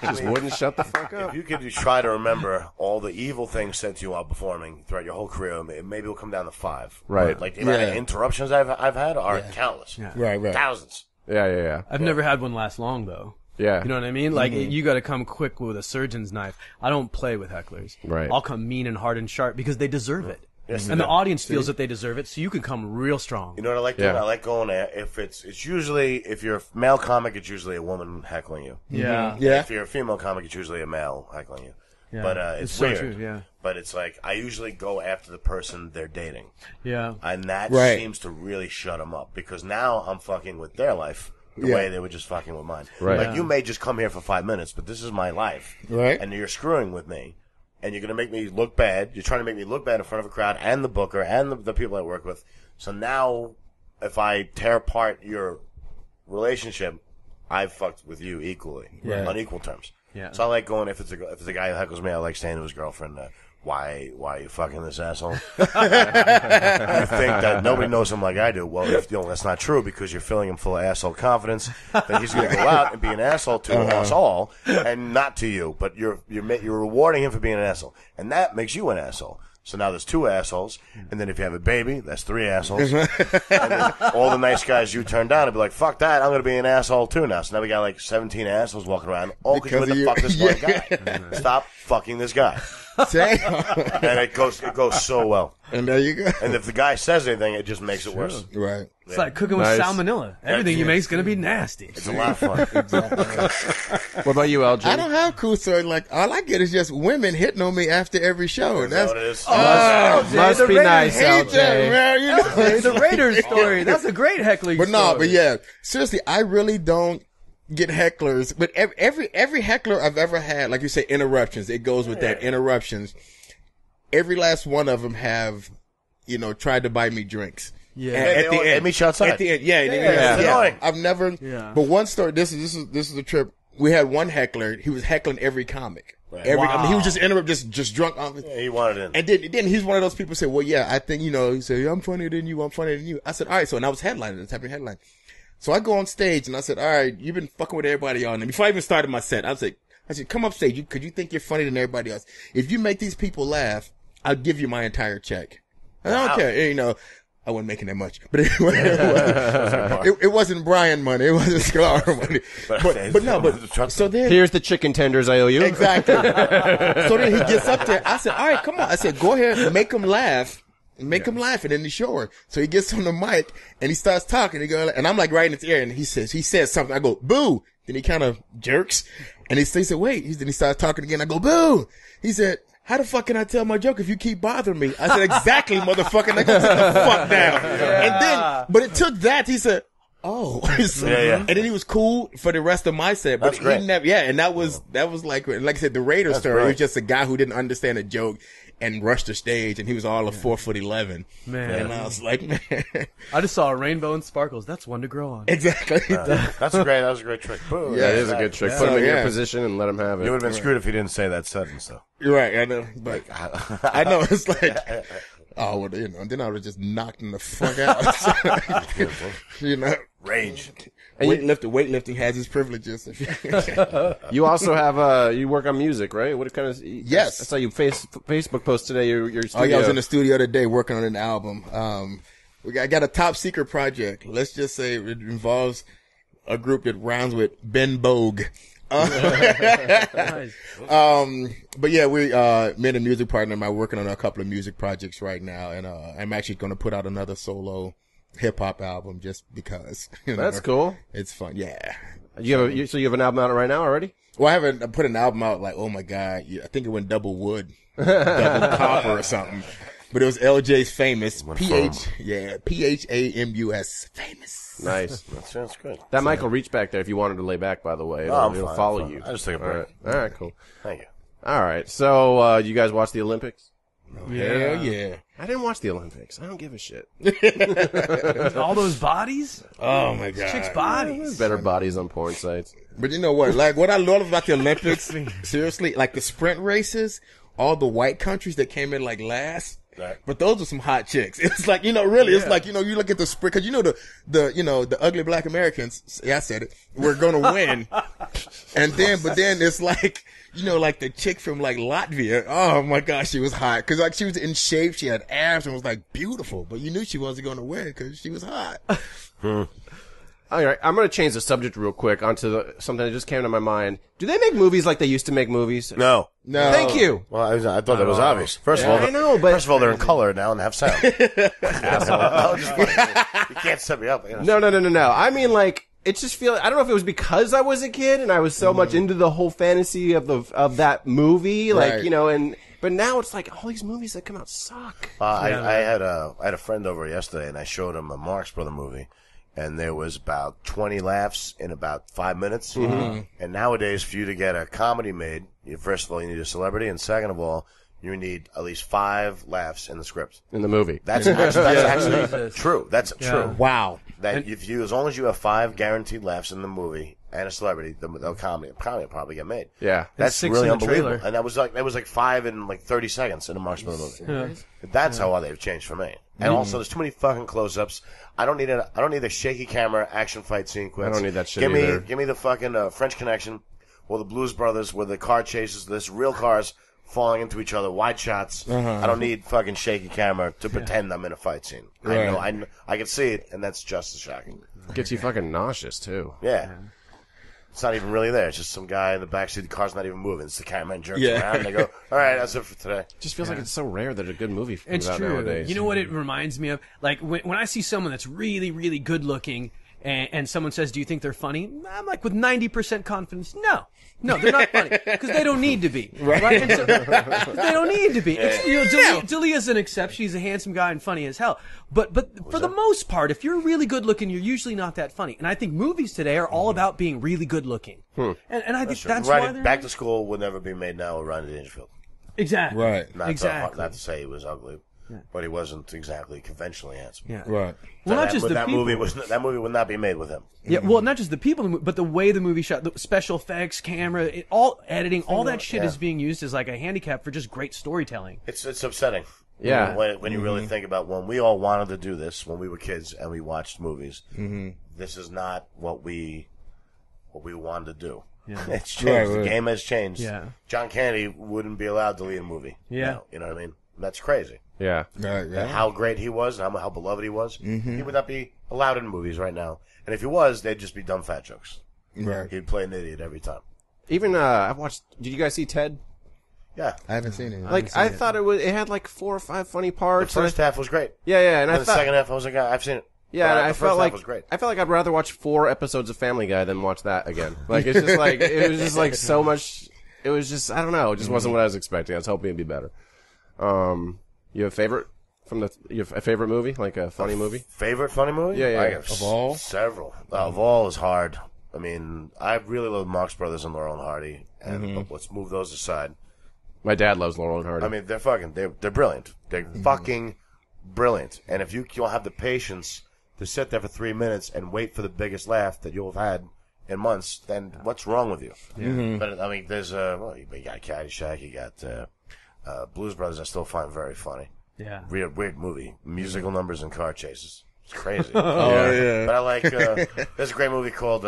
Just wouldn't shut the fuck up. If you could try to remember all the evil things said to you while performing throughout your whole career, maybe it'll come down to 5. Right. Like the amount of interruptions I've had are countless. Yeah. Right. Thousands. Yeah. I've never had one last long though. Yeah. You know what I mean? Like, you gotta come quick with a surgeon's knife. I don't play with hecklers. Right. I'll come mean and hard and sharp because they deserve it. Yes, and the audience feels that they deserve it, so you can come real strong. You know what I like doing? I like going there. If it's usually, if you're a male comic, it's usually a woman heckling you. Yeah. Yeah. If you're a female comic, it's usually a male heckling you. Yeah. But it's so weird. true, yeah. But it's like, I usually go after the person they're dating. Yeah. And that Right. seems to really shut them up because now I'm fucking with their life the Yeah. way they were just fucking with mine. Right. Like, you may just come here for 5 minutes, but this is my life. Right. And you're screwing with me. And you're going to make me look bad. You're trying to make me look bad in front of a crowd and the booker and the people I work with. So now, if I tear apart your relationship, I've fucked with you equally. Right. On equal terms. Yeah. So I like going, if it's a guy who heckles me, I like saying to his girlfriend, why are you fucking this asshole? You think that nobody knows him like I do. Well, that's not true because you're filling him full of asshole confidence. Then he's going to go out and be an asshole to us all, and not to you. But you're rewarding him for being an asshole, and that makes you an asshole. So now there's 2 assholes, and then if you have a baby, that's 3 assholes. And then all the nice guys you turn down will be like, fuck that, I'm going to be an asshole too now. So now we got like 17 assholes walking around, all because you want to fuck this one guy. Stop fucking this guy. And it goes so well. And there you go. And if the guy says anything, it just makes it worse. Right. It's like cooking with salmonella. Everything you make is going to be nasty. It's a lot of fun. What about you, LJ? I don't have cool stories. Like, all I get is just women hitting on me after every show. Is that what it is? Must be nice, hate that, LJ. man. You know? The Raiders story. That's a great heckling But no, story. but yeah, seriously, I really don't get hecklers. But every heckler I've ever had, like you say, interruptions. It goes with that, interruptions. Every last one of them have, tried to buy me drinks. Yeah. At the end, they meet you outside. At the end, yeah. it's annoying. I've never. Yeah. But one story. This is a trip. We had one heckler. He was heckling every comic. Right. I mean, he was just just drunk on. Yeah, he wanted in. And then he's one of those people who say, well, yeah, I think, he said, yeah, I'm funnier than you. I'm funnier than you. I said, all right. So, and I was headlining, the type of headline. So I go on stage and I said, all right, you've been fucking with everybody on. And before I even started my set, I said, come up stage. Could you think you're funnier than everybody else? If you make these people laugh, I'll give you my entire check. I don't care. I wasn't making that much, but it wasn't Brian money. It wasn't Scar money. But so then here's the chicken tenders I owe you. Exactly. So then he gets up there. I said, all right, come on. I said, go ahead and make him laugh. Make him laugh, and then he's showing. So he gets on the mic and he starts talking. He goes, and I'm like right in his ear, and he says something. I go, boo. Then he kind of jerks, and he said, wait. Then he starts talking again. I go, boo. He said, how the fuck can I tell my joke if you keep bothering me? I said, exactly, motherfucker. Now go sit the fuck down. And then, but it took that. He said, oh. And then he was cool for the rest of my set. But That's great. he never, and that was like I said, the Raider story. It was just a guy who didn't understand a joke and rushed the stage, and he was all of 4'11". Man. And I was like, man. I just saw a rainbow and sparkles. That's one to grow on. Exactly. That was a great trick. Boom. Yeah, it is a good trick. Put him in your position and let him have it. You would have been screwed if you didn't say that sentence, though. You're right, I know. But I know, it's like, oh, well, then I was just knocked in the fuck out. Rage. And weightlifting has its privileges. You also have, you work on music, right? What kind of, yes. I saw you Facebook post today, your studio. Oh, yeah, I was in the studio today working on an album. I got a top secret project. Let's just say it involves a group that rhymes with Ben Bogue. Nice. But yeah, me and a music partner, I'm working on a couple of music projects right now, and I'm actually going to put out another solo hip hop album just because. That's cool. It's fun. Yeah. So you have an album out right now already? Well, I haven't put an album out like, oh my God, I think it went double wood, double copper or something. But it was LJ's Famous. PHAMUS. Famous. Nice. That sounds good. That mic will reach back there if you wanted to lay back, by the way. It'll follow you. I just take a break. All right, cool. Thank you. All right. So, you guys watch the Olympics? Hell yeah. I didn't watch the Olympics. I don't give a shit. All those bodies? Oh my God. Chicks' bodies. Better bodies on porn sites. But you know what? Like, what I love about the Olympics, seriously, like the sprint races, all the white countries that came in like last, right. But those are some hot chicks. It's like, really, it's like, you look at the sprint, cause the ugly black Americans, yeah, I said it, we're gonna win. But then it's like, like the chick from like Latvia. Oh my gosh, she was hot. Cause like she was in shape, she had abs and was like beautiful, but you knew she wasn't gonna win cause she was hot. All right, I'm going to change the subject real quick onto something that just came to my mind. Do they make movies like they used to make movies? No. Thank you. Well, I thought that was obvious. First of all, first of all, they're in color now and have sound. Asshole. You can't set me up. No. I mean, like, it just feels. I don't know if it was because I was a kid and I was so much into the whole fantasy of that movie, like right. But now it's like all these movies that come out suck. I had a friend over yesterday, and I showed him a Marx Brother movie. And there was about 20 laughs in about 5 minutes. Mm-hmm. And nowadays, for you to get a comedy made, first of all, you need a celebrity, and second of all, you need at least 5 laughs in the script. In the movie. That's actually true. That's true. Wow. As long as you have 5 guaranteed laughs in the movie and a celebrity, the comedy will probably get made. Yeah. That's really unbelievable. And that was like 5 in like 30 seconds in a Marx Brother movie. Yeah. That's how they've changed for me. And also, there's too many fucking close-ups. I don't need a shaky camera action fight sequence. I don't need that shit either. Give me the fucking French Connection or the Blues Brothers where the car chases. There's real cars falling into each other, wide shots. I don't need fucking shaky camera to pretend I'm in a fight scene. Right. I can see it, and that's just as shocking. Gets you fucking nauseous too. Yeah. It's not even really there. It's just some guy in the backseat. The car's not even moving. It's the cameraman jerking around. And they go, all right, that's it for today. It just feels like it's so rare that a good movie comes out nowadays. You know what it reminds me of? Like, when I see someone that's really, really good looking and someone says, do you think they're funny? I'm like, with 90% confidence, no. No, they're not funny. Because they don't need to be. Right? And so, they don't need to be. Dalia's an exception. He's a handsome guy and funny as hell. But for the most part, if you're really good looking, you're usually not that funny. And I think movies today are all about being really good looking. And I think that's why they're... Back to School would never be made now with Rodney Dangerfield. Exactly. Right. Not to say he was ugly. Yeah. But he wasn't exactly conventionally handsome. Yeah. Right. Well, not just the that people. that movie would not be made with him. Yeah. Well, not just the people, but the way the movie shot, the special effects, camera, all editing, all that shit is being used as like a handicap for just great storytelling. It's upsetting. Yeah. When you really think about when we all wanted to do this when we were kids and we watched movies. This is not what we wanted to do. Yeah. It's changed. The game has changed. Yeah. John Kennedy wouldn't be allowed to lead a movie. Yeah. No, you know what I mean? That's crazy. Yeah. And how great he was and how beloved he was. He would not be allowed in movies right now. And if he was, they'd just be dumb fat jokes. Right. He'd play an idiot every time. Even I've watched. Did you guys see Ted? Yeah, I haven't seen it. Like I thought it had like 4 or 5 funny parts. The first half was great. Yeah, and the second half I was like, I've seen it. Yeah, and I the felt first like half was great. I felt like I'd rather watch 4 episodes of Family Guy than watch that again. Like it's just like it was just like so much. It was just I don't know. It just wasn't what I was expecting. I was hoping it'd be better. You have a favorite you have a favorite movie, like a funny movie? Favorite funny movie? Yeah. Of all, several. Of all is hard. I mean, I really love Marx Brothers and Laurel and Hardy, and let's move those aside. My dad loves Laurel and Hardy. I mean, they're brilliant. They're fucking brilliant. And if you don't have the patience to sit there for 3 minutes and wait for the biggest laugh that you'll have had in months, then what's wrong with you? But I mean, there's you got Caddyshack, you got Blues Brothers. I still find very funny. Yeah, weird movie, musical numbers and car chases. It's crazy. Yeah. But I like. There's a great movie called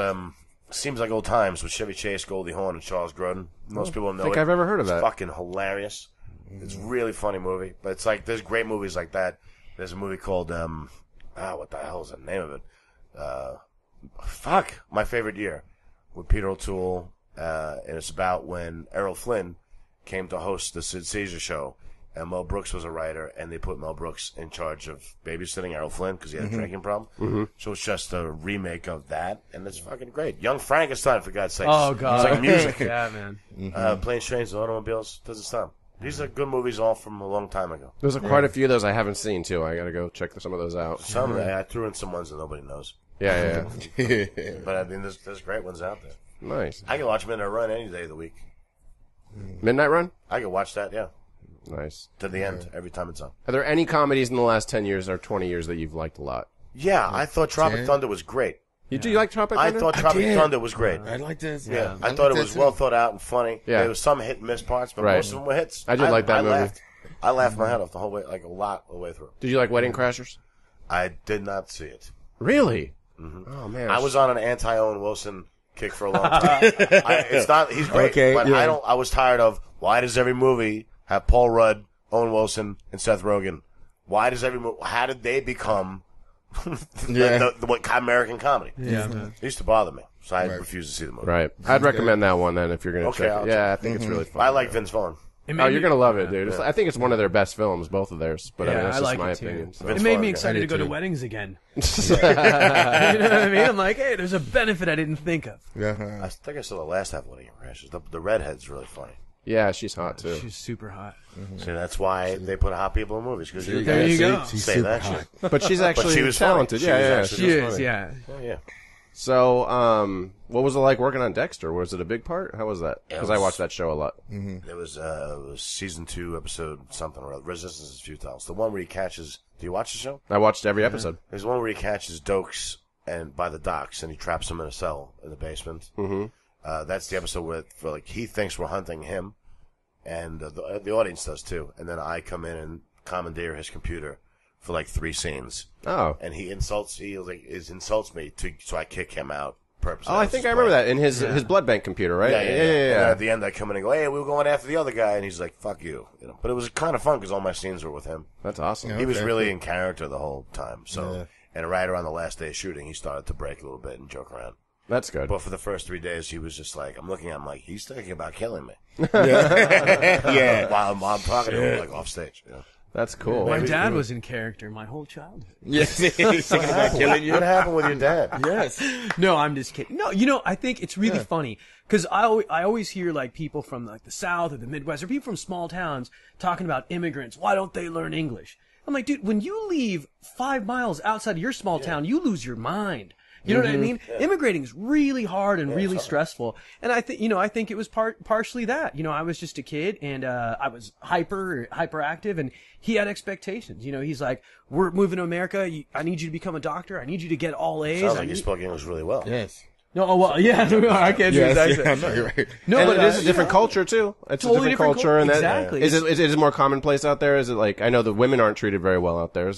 Seems Like Old Times with Chevy Chase, Goldie Hawn, and Charles Grodin. Most people know it. I think I've ever heard of that. It's fucking hilarious. It's a really funny movie. But it's like, there's great movies like that. There's a movie called, what the hell is the name of it? My Favorite Year with Peter O'Toole. And it's about when Errol Flynn came to host the Sid Caesar show. And Mel Brooks was a writer, and they put Mel Brooks in charge of babysitting Errol Flynn because he had a drinking problem. So it's just a remake of that, and it's fucking great. Young Frankenstein, for God's sakes. Oh, God. It's like music. Yeah, man. Planes, Trains, and Automobiles doesn't stop. These are good movies all from a long time ago. There's quite a few of those I haven't seen, too. I gotta go check some of those out. I threw in some ones that nobody knows. Yeah. But I mean, there's great ones out there. Nice. I can watch Midnight Run any day of the week. Midnight Run? I can watch that, yeah. Nice. To the end, every time it's on. Are there any comedies in the last 10 years or 20 years that you've liked a lot? Yeah, I thought Tropic Thunder was great. Do you like Tropic I Thunder? thought Tropic Thunder was great. I like this. Yeah, I thought it was well thought out and funny. Yeah. There was some hit and miss parts, but most of them were hits. I did like that movie. I laughed my head off the whole way, like a lot of the way through. Did you like Wedding Crashers? I did not see it. Really? Oh, man. I was on an anti-Owen Wilson kick for a long time. He's great, but I was tired of, why does every movie have Paul Rudd, Owen Wilson, and Seth Rogen? Why does how did they become what American comedy? Yeah. It used to bother me, so I refused to see the movie. Right. I'd recommend that one then if you're going to check it. Yeah, I think it's really fun. I like Vince Vaughn. Oh, you're going to love it, dude. I think it's one of their best films, both of theirs. But I mean, that's I just like my it too. opinion. So. It made me excited to go to weddings again. You know what I mean? I'm like, hey, there's a benefit I didn't think of. I think I saw the last half of Wedding Crashers. The redhead's really funny. Yeah, she's hot too. She's super hot. See, that's why they put hot people in movies, because you there you go. say that shit. But she's actually she was talented. Funny. She is. Yeah. Oh, yeah. So, what was it like working on Dexter? Was it a big part? How was that? Because I watched that show a lot. It was season 2, episode something or other. Resistance is Futile. It's the one where he catches. Do you watch the show? I watched every episode. There's one where he catches Dokes by the docks, and he traps him in a cell in the basement. That's the episode where he thinks we're hunting him, and the audience does too. And then I come in and commandeer his computer for like 3 scenes. Oh. And he insults me so I kick him out purposely. Oh, I think I remember that in his blood bank computer, right? Yeah. Yeah. And at the end, I come in and go, "Hey, we were going after the other guy," and he's like, "Fuck you," But it was kind of fun because all my scenes were with him. That's awesome. He was really in character the whole time. So, and right around the last day of shooting, he started to break a little bit and joke around. That's good. But for the first 3 days, he was just like, I'm looking at him like, he's thinking about killing me. Yeah. While I'm talking to him, like, off stage. Yeah. That's cool. My dad was in character my whole childhood. Yes. He's thinking about killing you. What happened with your dad? Yes. No, I'm just kidding. No, I think it's really funny because I always hear like people from like the South or the Midwest or people from small towns talking about immigrants. Why don't they learn English? I'm like, dude, when you leave 5 miles outside of your small town, you lose your mind. You know what I mean? Yeah. Immigrating is really hard and really stressful. And I think it was partially that. I was just a kid and, I was hyperactive and he had expectations. He's like, we're moving to America. I need you to become a doctor. I need you to get all A's. Sounds like you spoke English really well. Yes. No, well, yeah, I can't do that. Yeah, no, you're right. No, and but it is a different culture too. It's totally a different culture, and that exactly. is it more commonplace out there? Is it like I know the women aren't treated very well out there? Are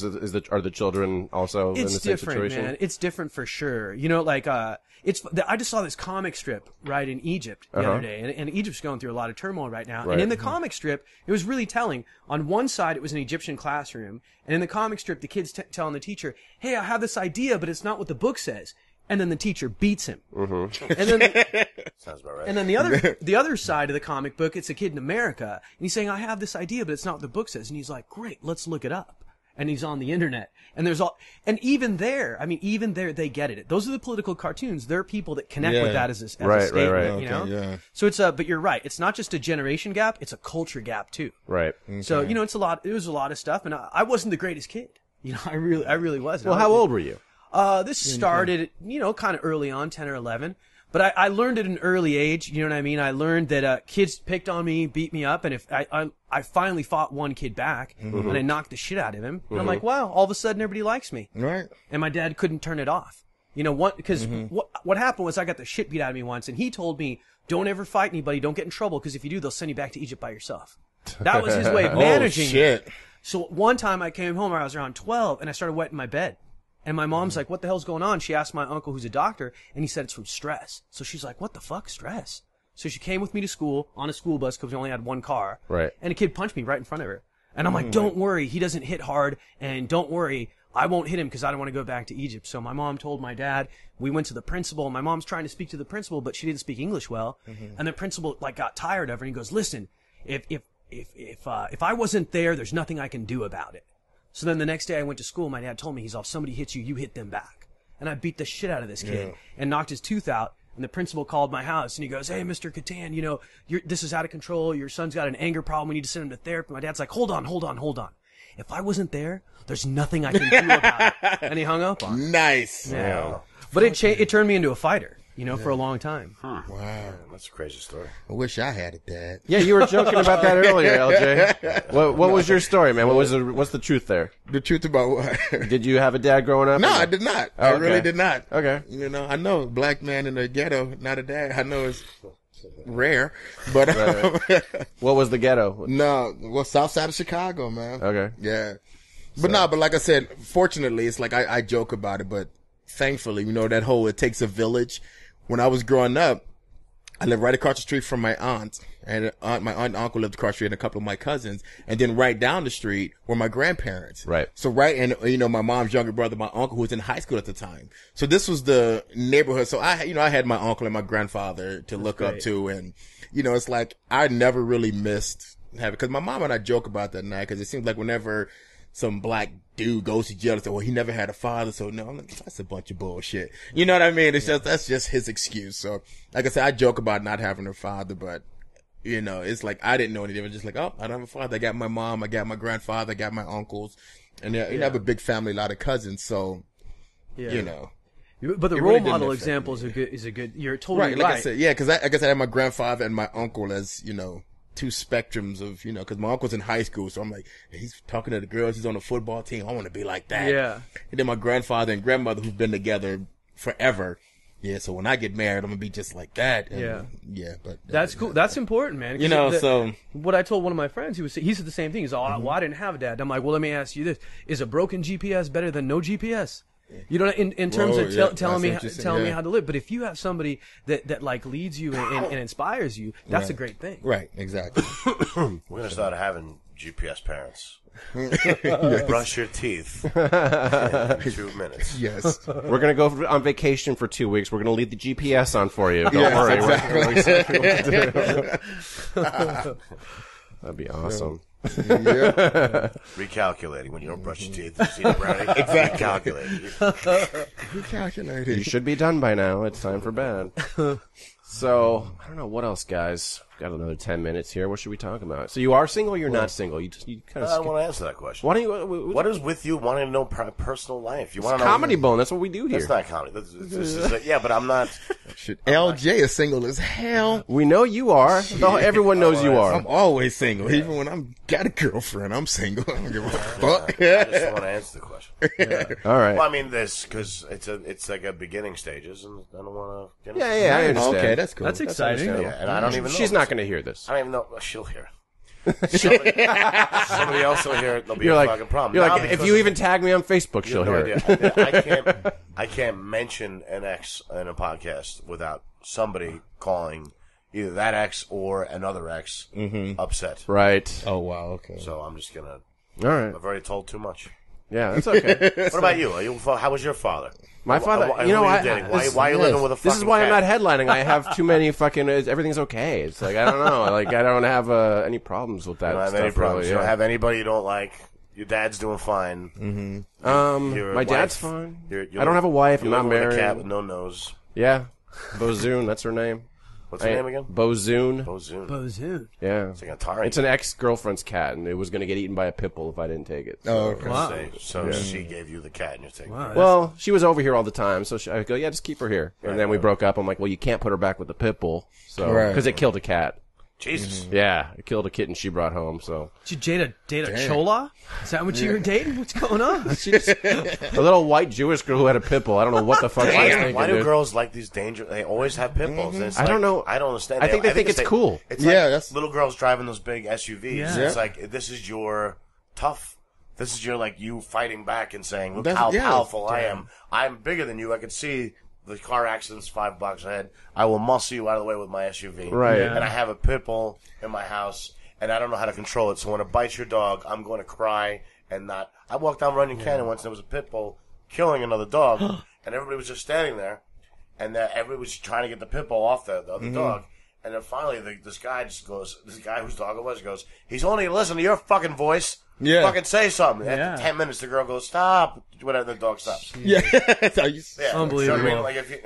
the children also in the same situation? Man. It's different for sure. You know, like I just saw this comic strip right in Egypt the other day, and Egypt's going through a lot of turmoil right now. Right. And in the comic strip, it was really telling. On one side, it was an Egyptian classroom, and in the comic strip, the kid's telling the teacher, "Hey, I have this idea, but it's not what the book says." And then the teacher beats him. Mm-hmm. And then sounds about right. And then the other side of the comic book, it's a kid in America, and he's saying, "I have this idea, but it's not what the book says." And he's like, "Great, let's look it up." And he's on the internet, and even there, they get it. Those are the political cartoons. There are people that connect with that as a statement, right. you know? Okay, yeah. So it's but you're right. It's not just a generation gap; it's a culture gap too. Right. Okay. So it was a lot of stuff, and I wasn't the greatest kid. You know, I really wasn't. Well, how old were you? This started, kind of early on, 10 or 11. But I learned at an early age, you know what I mean? I learned that kids picked on me, beat me up, and if I finally fought one kid back, and I knocked the shit out of him. And I'm like, wow, all of a sudden everybody likes me. Right. And my dad couldn't turn it off. You know what? Because what happened was I got the shit beat out of me once, and he told me, don't ever fight anybody, don't get in trouble, because if you do, they'll send you back to Egypt by yourself. That was his way of managing Oh, shit. it. So one time I came home, I was around 12, and I started wetting my bed. And my mom's like, what the hell's going on? She asked my uncle, who's a doctor, and he said it's from stress. So she's like, what the fuck, stress? So she came with me to school on a school bus because we only had one car. Right. And a kid punched me right in front of her. And I'm like, don't worry, he doesn't hit hard, and don't worry, I won't hit him because I don't want to go back to Egypt. So my mom told my dad, we went to the principal. My mom's trying to speak to the principal, but she didn't speak English well. And the principal got tired of her, and he goes, listen, if I wasn't there, there's nothing I can do about it. So then the next day I went to school. My dad told me, if somebody hits you, you hit them back. And I beat the shit out of this kid and knocked his tooth out. And the principal called my house and he goes, hey, Mr. Kattan, this is out of control. Your son's got an anger problem. We need to send him to therapy. My dad's like, hold on. If I wasn't there, there's nothing I can do about it. And he hung up on me. Nice. Yeah. But it turned me into a fighter, for a long time. Wow. That's a crazy story. I wish I had it, Dad. Yeah, you were joking about that earlier, LJ. What was your story, man? What's the truth there? The truth about what? Did you have a dad growing up? No, I did not. I really did not. Okay. I know black man in the ghetto, not a dad. I know it's rare, but what was the ghetto? No, south side of Chicago, man. Okay. Yeah. But but like I said, fortunately, it's like I joke about it, but thankfully, that whole it takes a village. When I was growing up, I lived right across the street from my aunt, and my aunt and uncle lived across the street, and a couple of my cousins, and then right down the street were my grandparents. Right. So and my mom's younger brother, my uncle, who was in high school at the time. So this was the neighborhood. So I had my uncle and my grandfather to look up to, and it's like I never really missed having, because my mom and I joke about that now, because it seems like whenever some black dude goes to jail and says, well, he never had a father, so no, that's a bunch of bullshit. You know what I mean? It's that's just his excuse. So, like I said, I joke about not having a father, but, it's like, I didn't know any different. Just like, oh, I don't have a father. I got my mom, I got my grandfather, I got my uncles, and I have a big family, a lot of cousins, so, But the role model example is a good, you're totally right. Like I said, because I guess I had my grandfather and my uncle as, two spectrums of, because my uncle's in high school, so I'm like, he's talking to the girls, he's on the football team, I want to be like that. Yeah. And then my grandfather and grandmother, who've been together forever. Yeah, so when I get married, I'm gonna be just like that. And, but that's cool. That's important, man. So what I told one of my friends, he said the same thing. He's well, I didn't have a dad. I'm like, well, let me ask you this: is a broken GPS better than no GPS? In terms of telling me how to live. But if you have somebody that like leads you and inspires you, that's a great thing. Right, exactly. We're gonna start having GPS parents. Brush your teeth in 2 minutes. Yes. We're going to go on vacation for 2 weeks. We're going to leave the GPS on for you. Don't worry. Exactly. That'd be awesome. Yeah. Recalculating when you don't brush your teeth. You see the brownie? Exactly. Recalculating. You should be done by now. It's time for bed. So, I don't know what else, guys. got another 10 minutes here. What should we talk about? So you are single or you're not single? You kind of. I want to answer that question. Why don't you? What is with you wanting to know personal life? You want to know Comedy Bone. That's what we do here. That's not comedy. Yeah, but I'm not. LJ is single as hell. We know you are. Everyone knows you are. I'm always single. Even when I'm got a girlfriend, I'm single. I don't give a fuck. I just want to answer the question. All right. Well, I mean this because it's like a beginning stages, and I don't want to. Yeah, I understand. Okay, that's cool. That's exciting. Yeah, and I don't even know. She's not going to hear this. I don't even know. Well, she'll hear it. Somebody else will hear it. There'll be a fucking problem. You're like, if you even tag me on Facebook, she'll hear it. I can't mention an ex in a podcast without somebody calling either that ex or another ex upset. Right. Oh, wow. Okay. So I'm just gonna. All right. I've already told too much. Yeah, that's okay. What about you? How was your father? My father, why are you living with a fucking This is why cat? I'm not headlining. I have too many fucking. Everything's okay. It's like I don't know. Like I don't have any problems with that. You don't have stuff, any problems. Really, You don't have anybody you don't like. Your dad's doing fine. My dad's fine. I don't have a wife. I'm not married. With a cat with no nose. Yeah, Bozoon. That's her name. What's her name again? Bozoon. Bozoon. Yeah. It's like a Atari. It's an ex-girlfriend's cat, and it was going to get eaten by a pit bull if I didn't take it. Oh, okay. Wow. So she gave you the cat, and you're taking it. Well, she was over here all the time, so I go, yeah, just keep her here. And then we broke up. I'm like, well, you can't put her back with the pit bull, so because it killed a cat. Jesus. Yeah, it killed a kitten she brought home. So Did you date a chola? Is that what you were dating? What's going on? she's a little white Jewish girl who had a pit bull. I don't know what the fuck. Why do girls like these dangerous? They always have pit bulls. I don't know. I don't understand. I think they think it's cool. It's like little girls driving those big SUVs. Yeah. It's like this is your tough. This is your like you fighting back and saying, look That's- how yeah. powerful I am. I'm bigger than you. I can see the car accident's 5 blocks ahead. I will muscle you out of the way with my SUV. Right. And I have a pit bull in my house, and I don't know how to control it. So when it bites your dog, I'm going to cry and not. I walked down Runyon Canyon once, and there was a pit bull killing another dog, and everybody was just standing there, and everybody was trying to get the pit bull off the other dog. And then finally, this guy whose dog it was, goes, he's only listening to your fucking voice. Yeah. Fucking say something. Yeah. After 10 minutes, the girl goes, stop. Whatever, the dog stops. Yeah. Unbelievable. So, I mean, like, if you,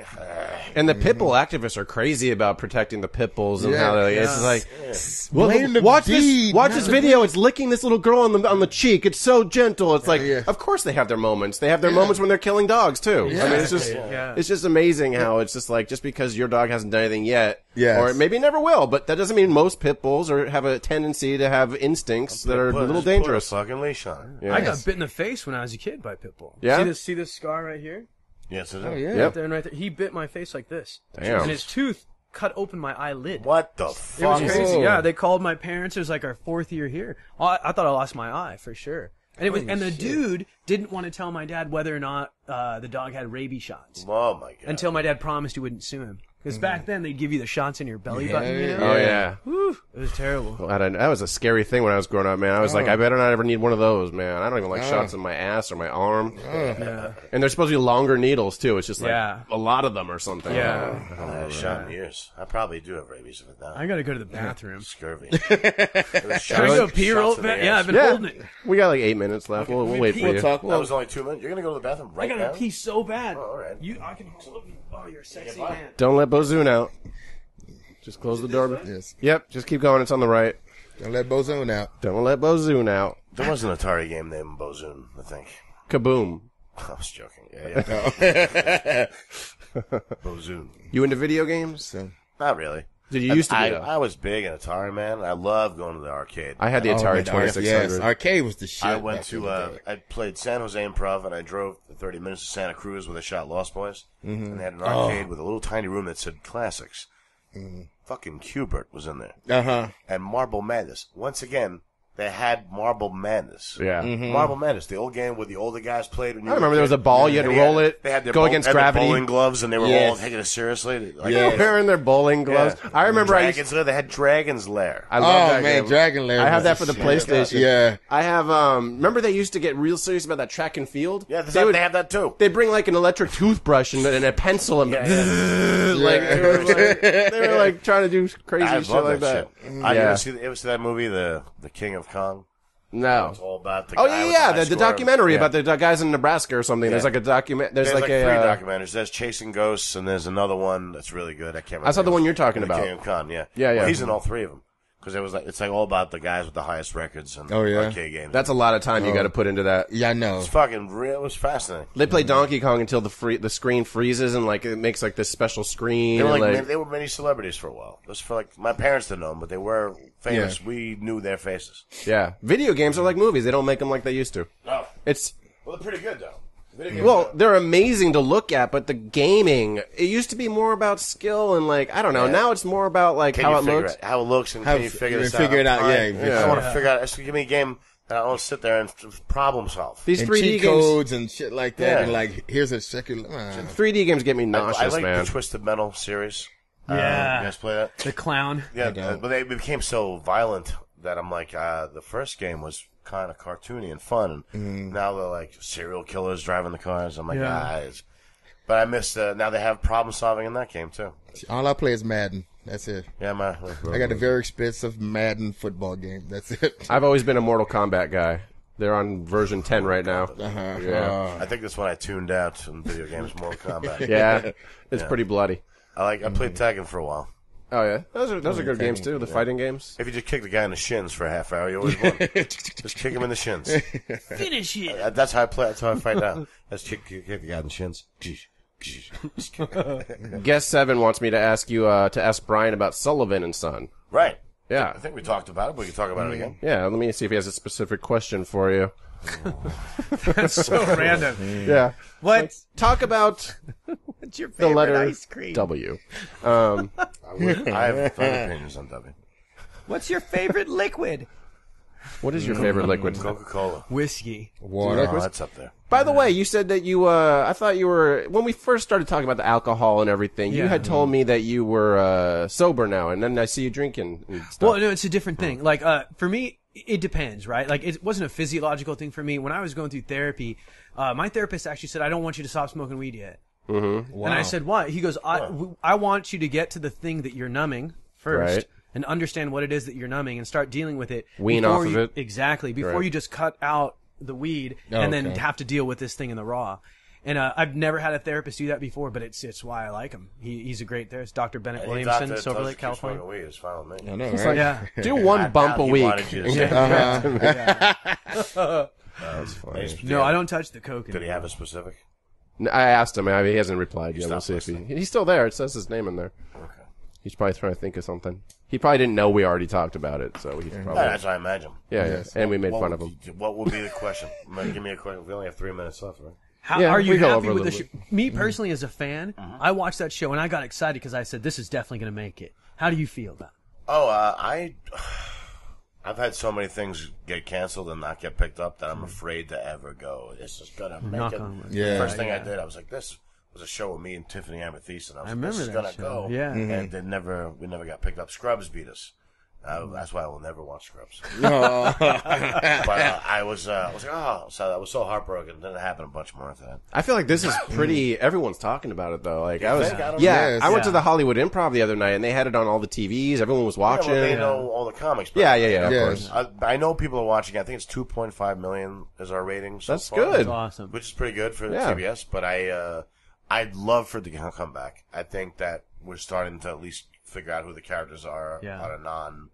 And the pit bull activists are crazy about protecting the pit bulls and how they're like, it's like, Blame the watch deed, watch not this the video. It's licking this little girl on the cheek. It's so gentle. It's like, of course they have their moments. They have their moments when they're killing dogs too. I mean, it's just amazing how it's just like just because your dog hasn't done anything yet, or maybe never will, but that doesn't mean most pit bulls have a tendency to have instincts that are a little dangerous. Put a fucking leash on. I got bit in the face when I was a kid by a pit bull. Yeah? See this scar right here? Yes, it is. Oh, yeah. Right there and right there. He bit my face like this. Damn. And his tooth cut open my eyelid. What the It was fuck? crazy. Yeah, they called my parents. It was like our 4th year here. I thought I lost my eye for sure. And the dude didn't want to tell my dad whether or not the dog had rabies shots. Oh my god! Until my dad promised he wouldn't sue him. Because back then they'd give you the shots in your belly button. You know? Oh yeah. Whew, it was terrible. Well, that was a scary thing when I was growing up, man. I was like, I better not ever need one of those, man. I don't even like shots in my ass or my arm. And they're supposed to be longer needles too. It's just like a lot of them or something. Yeah. I haven't had a shot in years. I probably do have rabies of it now. I gotta go to the bathroom. Scurvy. Can I go pee real fast? Yeah, I've been holding it. We got like 8 minutes left. We'll wait for you. That was only 2 minutes. You're gonna go to the bathroom right now? I gotta pee so bad. Oh, all right. I can hold you. Oh, you're a sexy man. Don't let Bozoon out. Just close the door. Yes. Yep. Just keep going. It's on the right. Don't let Bozoon out. Don't let Bozoon out. There was an Atari game named Bozoon, I think. Kaboom. I was joking. Yeah. Bozoon. You into video games? Not really. Did you used to be? I was big in Atari, man. I love going to the arcade. I had the Atari 2600. Yes, arcade was the shit. I went to, I played San Jose Improv, and I drove 30 minutes to Santa Cruz where they shot Lost Boys. And they had an arcade with a little tiny room that said Classics. Fucking Qbert was in there. And Marble Madness. Once again, they had Marble Madness. Yeah. Marble Madness, the old game where the older guys played. When you I remember there was a ball, you had to roll it, they had their go against gravity. bowling gloves, and they were all taking it seriously. Like, Wearing their bowling gloves. Yeah. I remember they had Dragon's Lair. I love that man, game. Dragon Lair. I have that for the PlayStation. Yeah. I have, remember they used to get real serious about that track and field? Yeah, they have that too. They bring like an electric toothbrush and a pencil and they were like trying to do crazy shit like that. You ever see that movie, The King of Kong? No. It's all about the Oh guy yeah, with yeah, high the score. documentary Yeah. about the guys in Nebraska or something. Yeah. There's like a document. There's like three a documentaries. There's Chasing Ghosts, and there's another one that's really good. I can't remember. I saw the one you're talking And about. King of Con, yeah. Yeah, yeah. Well, he's in all three of them. Because it's like all about the guys with the highest records and arcade games. That's a lot of time you got to put into that. Yeah, I know. It's fucking real. It was fascinating. They play Donkey Kong until the screen freezes and like it makes like this special screen. They were and, they were many celebrities for a while. It was for like my parents didn't know them, but they were famous. Yeah. We knew their faces. Yeah, video games are like movies. They don't make them like they used to. No, it's well, they're pretty good though. Video games well, they're amazing to look at, but the gaming, it used to be more about skill and like I don't know. Yeah. Now it's more about like Can how you it figure looks. How it looks, and How can you figure you this figure it out? out, yeah. I want to figure out. Just give me a game that I want to sit there and problem solve. These and 3D cheat games, codes and shit like that, Yeah. and like here's a second. 3D games get me nauseous, I like man. the Twisted Metal series. Yeah. You guys play that? The clown. Yeah, but they became so violent that I'm like, the first game was kind of cartoony and fun, and now they're like serial killers driving the cars. I'm like, but I miss now they have problem solving in that game too. All I play is Madden. That's it. Yeah, I got a very expensive Madden football game. That's it. I've always been a Mortal Kombat guy. They're on version 10 right now. Yeah, I think that's when I tuned out in video games, Mortal Kombat. yeah, it's pretty bloody. I played Tekken for a while. Oh yeah, those are good games too. The fighting games. If you just kick the guy in the shins for a half hour, you always win. Just kick him in the shins. Finish it. That's how I play. That's how I fight now. Let's kick the guy in the shins. Guest 7 wants me to ask you to ask Brian about Sullivan and Son. Right. Yeah. I think we talked about it, but we can talk about it again. Yeah, let me see if he has a specific question for you. That's so random. Yeah. What? Talk about What's your the favorite letter ice cream? W. I have opinions on W. What's your favorite liquid? What is your favorite liquid? Coca-Cola. Whiskey. Water. Oh, that's up there. By the way, you said that you, I thought you were, when we first started talking about the alcohol and everything, you had told me that you were sober now, and then I see you drinking and stuff. Well, no, it's a different thing. Like, for me, it depends, right? Like, it wasn't a physiological thing for me. When I was going through therapy, my therapist actually said, I don't want you to stop smoking weed yet. Mm-hmm. Wow. And I said, why? He goes, I want you to get to the thing that you're numbing first. Right. And understand what it is that you're numbing and start dealing with it. Wean before off of you, it. Exactly. Before Right. you just cut out the weed and then have to deal with this thing in the raw. And I've never had a therapist do that before, but it's why I like him. He's a great therapist. Dr. Bennett Williamson, Silver Lake, California. Weed is fine with me. I know, right? Yeah. Do one bump a week. That's funny. No, I don't touch the coke. Did he have a specific? I asked him. He hasn't replied yet. We'll see if he's still there. It says his name in there. Okay. He's probably trying to think of something. He probably didn't know we already talked about it, so he's probably... That's what I imagine. Yeah. And we made fun of him. What would be the question? Give me a question. We only have 3 minutes left, right? How are you we go happy over a with the little show? Me personally, as a fan, I watched that show and I got excited because I said, this is definitely going to make it. How do you feel about it? Oh, I've had so many things get canceled and not get picked up that I'm afraid to ever go. It's just gonna make it. Yeah. The first thing I did, I was like, this was a show with me and Tiffany Amethyst, and I was like, this is remember gonna that show. go. Yeah. And we never got picked up. Scrubs beat us. That's why I will never watch Scrubs. No. But I was like, oh, so I was so heartbroken. It didn't happen a bunch more after that. I feel like this is pretty... Everyone's talking about it, though. Like, I don't Yeah, know. I went to the Hollywood Improv the other night, and they had it on all the TVs. Everyone was watching. Yeah, well, they know all the comics. But Yeah, of course. I know people are watching. I think it's 2.5 million is our rating. So That's far, good. That's awesome. which is pretty good for Yeah. TBS. But I'd love for it to come back. I think that we're starting to at least figure out who the characters are on a non,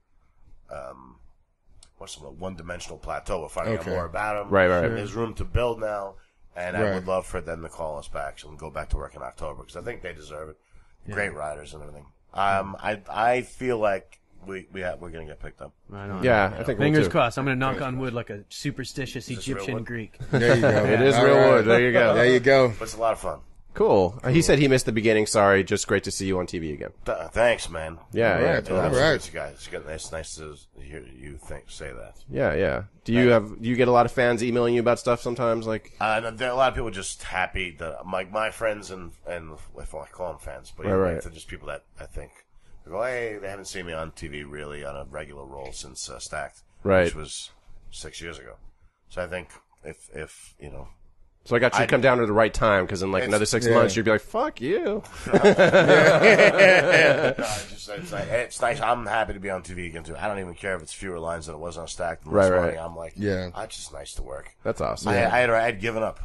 one-dimensional plateau. We're finding out more about them. Right. There's room to build now, and I would love for them to call us back so we can go back to work in October because I think they deserve it. Great writers and everything. I feel like we're gonna get picked up. Right on. Yeah, I think Fingers we'll too. crossed. I'm going to knock on wood like a superstitious real Egyptian wood? Greek. There you go. It is All real right. wood. There you go. There you go. But it's a lot of fun. Cool. He said he missed the beginning. Sorry. Just great to see you on TV again. Thanks, man. Yeah. All right. You guys. It's nice to hear you say that. Yeah. Do you get a lot of fans emailing you about stuff sometimes? Like, There are a lot of people just happy that my friends and if I call them fans, but Right. they're just people that I think they go, hey, they haven't seen me on TV really on a regular role since Stacked, Right. which was 6 years ago. So I think if So I got you to come down at the right time, because in like another 6 months, you'd be like, fuck you. It's nice. I'm happy to be on TV again, too. I don't even care if it's fewer lines than it was on Stacked. Right. I'm like, it's just nice to work. That's awesome. I had given up,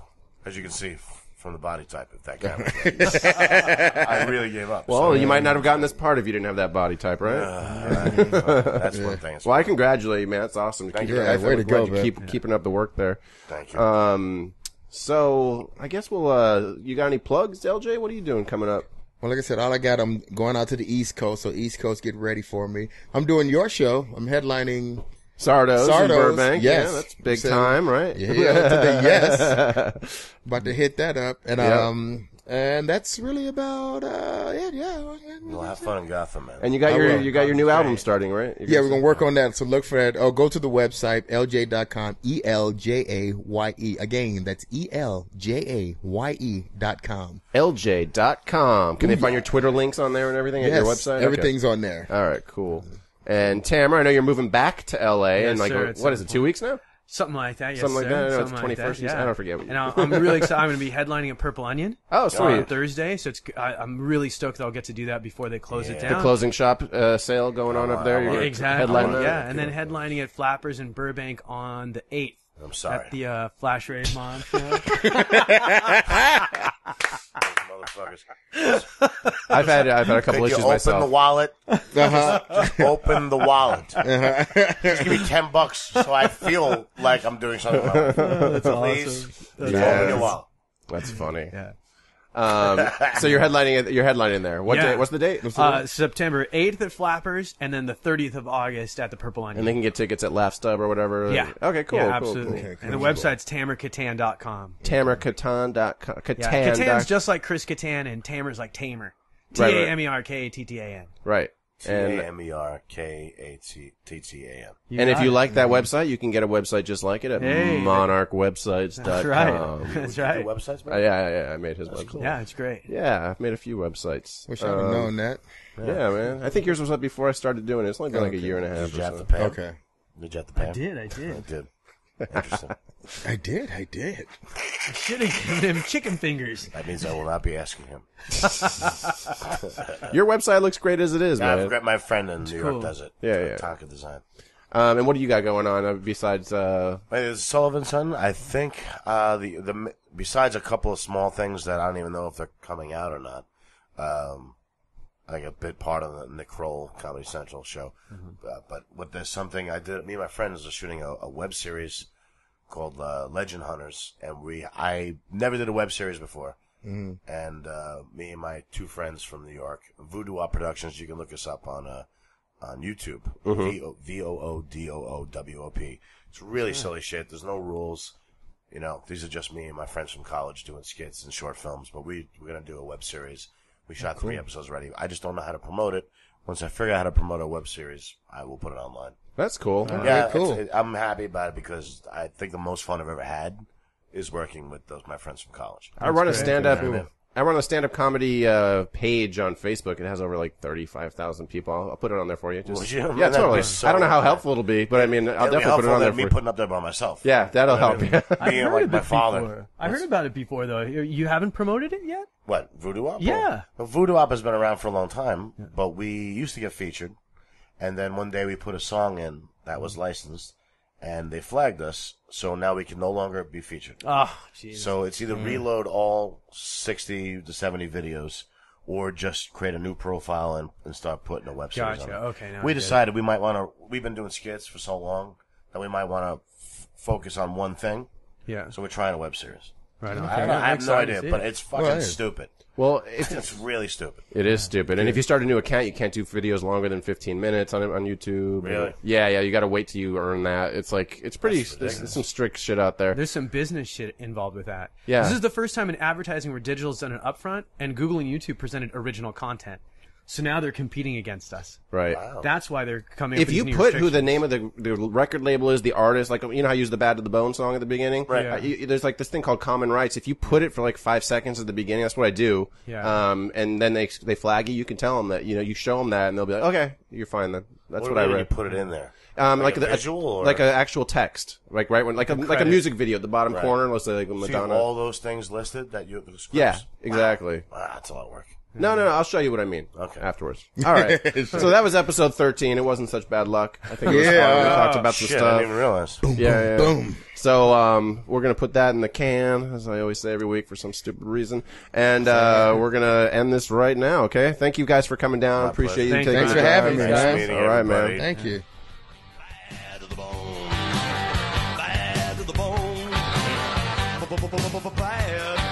as you can see, from the body type, if that counts. I really gave up. Well, you might not have gotten this part if you didn't have that body type, right? That's one thing. Well, I congratulate you, man. That's awesome. Thank you. Way to go, man. Keeping up the work there. Thank you. So I guess we'll. You got any plugs, LJ? What are you doing coming up? Well, like I said, all I got, I'm going out to the East Coast, so East Coast, get ready for me. I'm doing your show. I'm headlining Sardo's in Burbank. Yes. Yeah, that's big time, right? Yeah, about to hit that up. And and that's really about it, You'll have fun in Gotham, man. And you got your new album starting, right? We're going to work on that. So look for that. Go to the website, eljaye.com, ELJAYE. Again, that's ELJAYE.com. LJ.com. Can they find your Twitter links on there and everything at your website? Everything's on there. All right, cool. And Tamer, I know you're moving back to LA in what is it, 2 weeks now? Something like that, yes, Something like that. I know it's Something 21st. like that, I don't forget. And I'm really excited. I'm going to be headlining at Purple Onion. Oh, sweet. On Thursday, so I'm really stoked that I'll get to do that before they close it down. The closing shop sale going on up there. Exactly. And then headlining at Flappers in Burbank on the 8th. I'm sorry. At the Flash Rave Mom show. Motherfuckers. I've had a couple issues myself. Open the wallet. Just open the wallet. Just give me $10 so I feel like I'm doing something. That's Please. awesome. Open your wallet. That's funny. Yeah. So you're headlining there. What day? What's the date? September 8th at Flappers, and then the 30th of August at the Purple Onion. And they can get tickets at Laugh Stub or whatever. Yeah. Okay, cool. Yeah, cool, absolutely. cool. And the website's tamerkattan.com. Tamerkattan.com. Yeah, Kattan's just like Chris Kattan, and Tamer's like Tamer. Tamerkattan. Right. Tamerkattan. And if you like that website, you can get a website just like it at monarchwebsites.com. That's right. That's right. Websites, man? Yeah, I made his website. Cool. Yeah, it's great. Yeah, I've made a few websites. Wish I would have known that. Yeah, man. I think yours was up before I started doing it. It's only been like a year and a half. Did you have the Pam? Okay. Did you have the Pam? I did. I did. Interesting. I did. I should have given him chicken fingers. That means I will not be asking him. Your website looks great as it is, man. I've got my friend in New York does it. Yeah. Tonka Design. And what do you got going on besides? Sullivan Son. I think the besides a couple of small things that I don't even know if they're coming out or not. Like a bit part of the Nick Kroll Comedy Central show. But there's something I did. Me and my friends are shooting a web series called Legend Hunters, and I never did a web series before. And me and my two friends from New York, Voodoo Up Productions. You can look us up on YouTube. VOODOOWOP. It's really silly shit. There's no rules. You know, these are just me and my friends from college doing skits and short films. But we're gonna do a web series. We shot 3 episodes already. I just don't know how to promote it. Once I figure out how to promote a web series, I will put it online. That's cool. Yeah, cool. I'm happy about it because I think the most fun I've ever had is working with my friends from college. I run a stand-up comedy page on Facebook. It has over like 35,000 people. I'll put it on there for you. Yeah, totally. I don't know how helpful it'll be, but I mean, I'll definitely put it on there for you. Me putting up there by myself. Yeah, that'll help you. I heard my father. I heard about it before, though. You haven't promoted it yet? What, Voodoo Up? Yeah. Well, Voodoo Up has been around for a long time, but we used to get featured, and then one day we put a song in that was licensed, and they flagged us, so now we can no longer be featured. Oh, jeez. So it's either reload all 60 to 70 videos, or just create a new profile and start putting a web series on it. Okay, now we decided we might want to, we've been doing skits for so long, that we might want to focus on one thing. Yeah. So we're trying a web series. Right. Okay. I have no idea, but it's fucking stupid. Well, it's really stupid. It is stupid. And if you start a new account, you can't do videos longer than 15 minutes on YouTube. Really? Yeah. You got to wait till you earn that. It's like, it's pretty, there's some strict shit out there. There's some business shit involved with that. Yeah. This is the first time in advertising where digital's done an upfront, and Google and YouTube presented original content. So now they're competing against us. Right. Wow. That's why they're coming up If with you these new put who restrictions. the name of the record label is, the artist, like, you know how I use the Bad to the Bone song at the beginning? Right. Yeah. There's like this thing called common rights. If you put it for like 5 seconds at the beginning, that's what I do. Yeah. And then they flag you can tell them that, you know, you show them that and they'll be like, okay, you're fine then. That's what I read. You put it in there. Like a visual, or? like an actual text, like right when like a music video at the bottom corner. Let's say like So Madonna. you have all those things listed that you. The scripts? Yeah, exactly. Wow, that's a lot of work. No, I'll show you what I mean. Okay. Afterwards. All right. So that was episode 13. It wasn't such bad luck. I think it was fun. We talked about some Shit, stuff. I didn't even realize. Boom. So we're gonna put that in the can, as I always say every week for some stupid reason, and we're gonna end this right now. Okay. Thank you guys for coming down. Appreciate you taking Thanks the for time. having me, man. All right, man. Thank you. Bad to the bone. Bad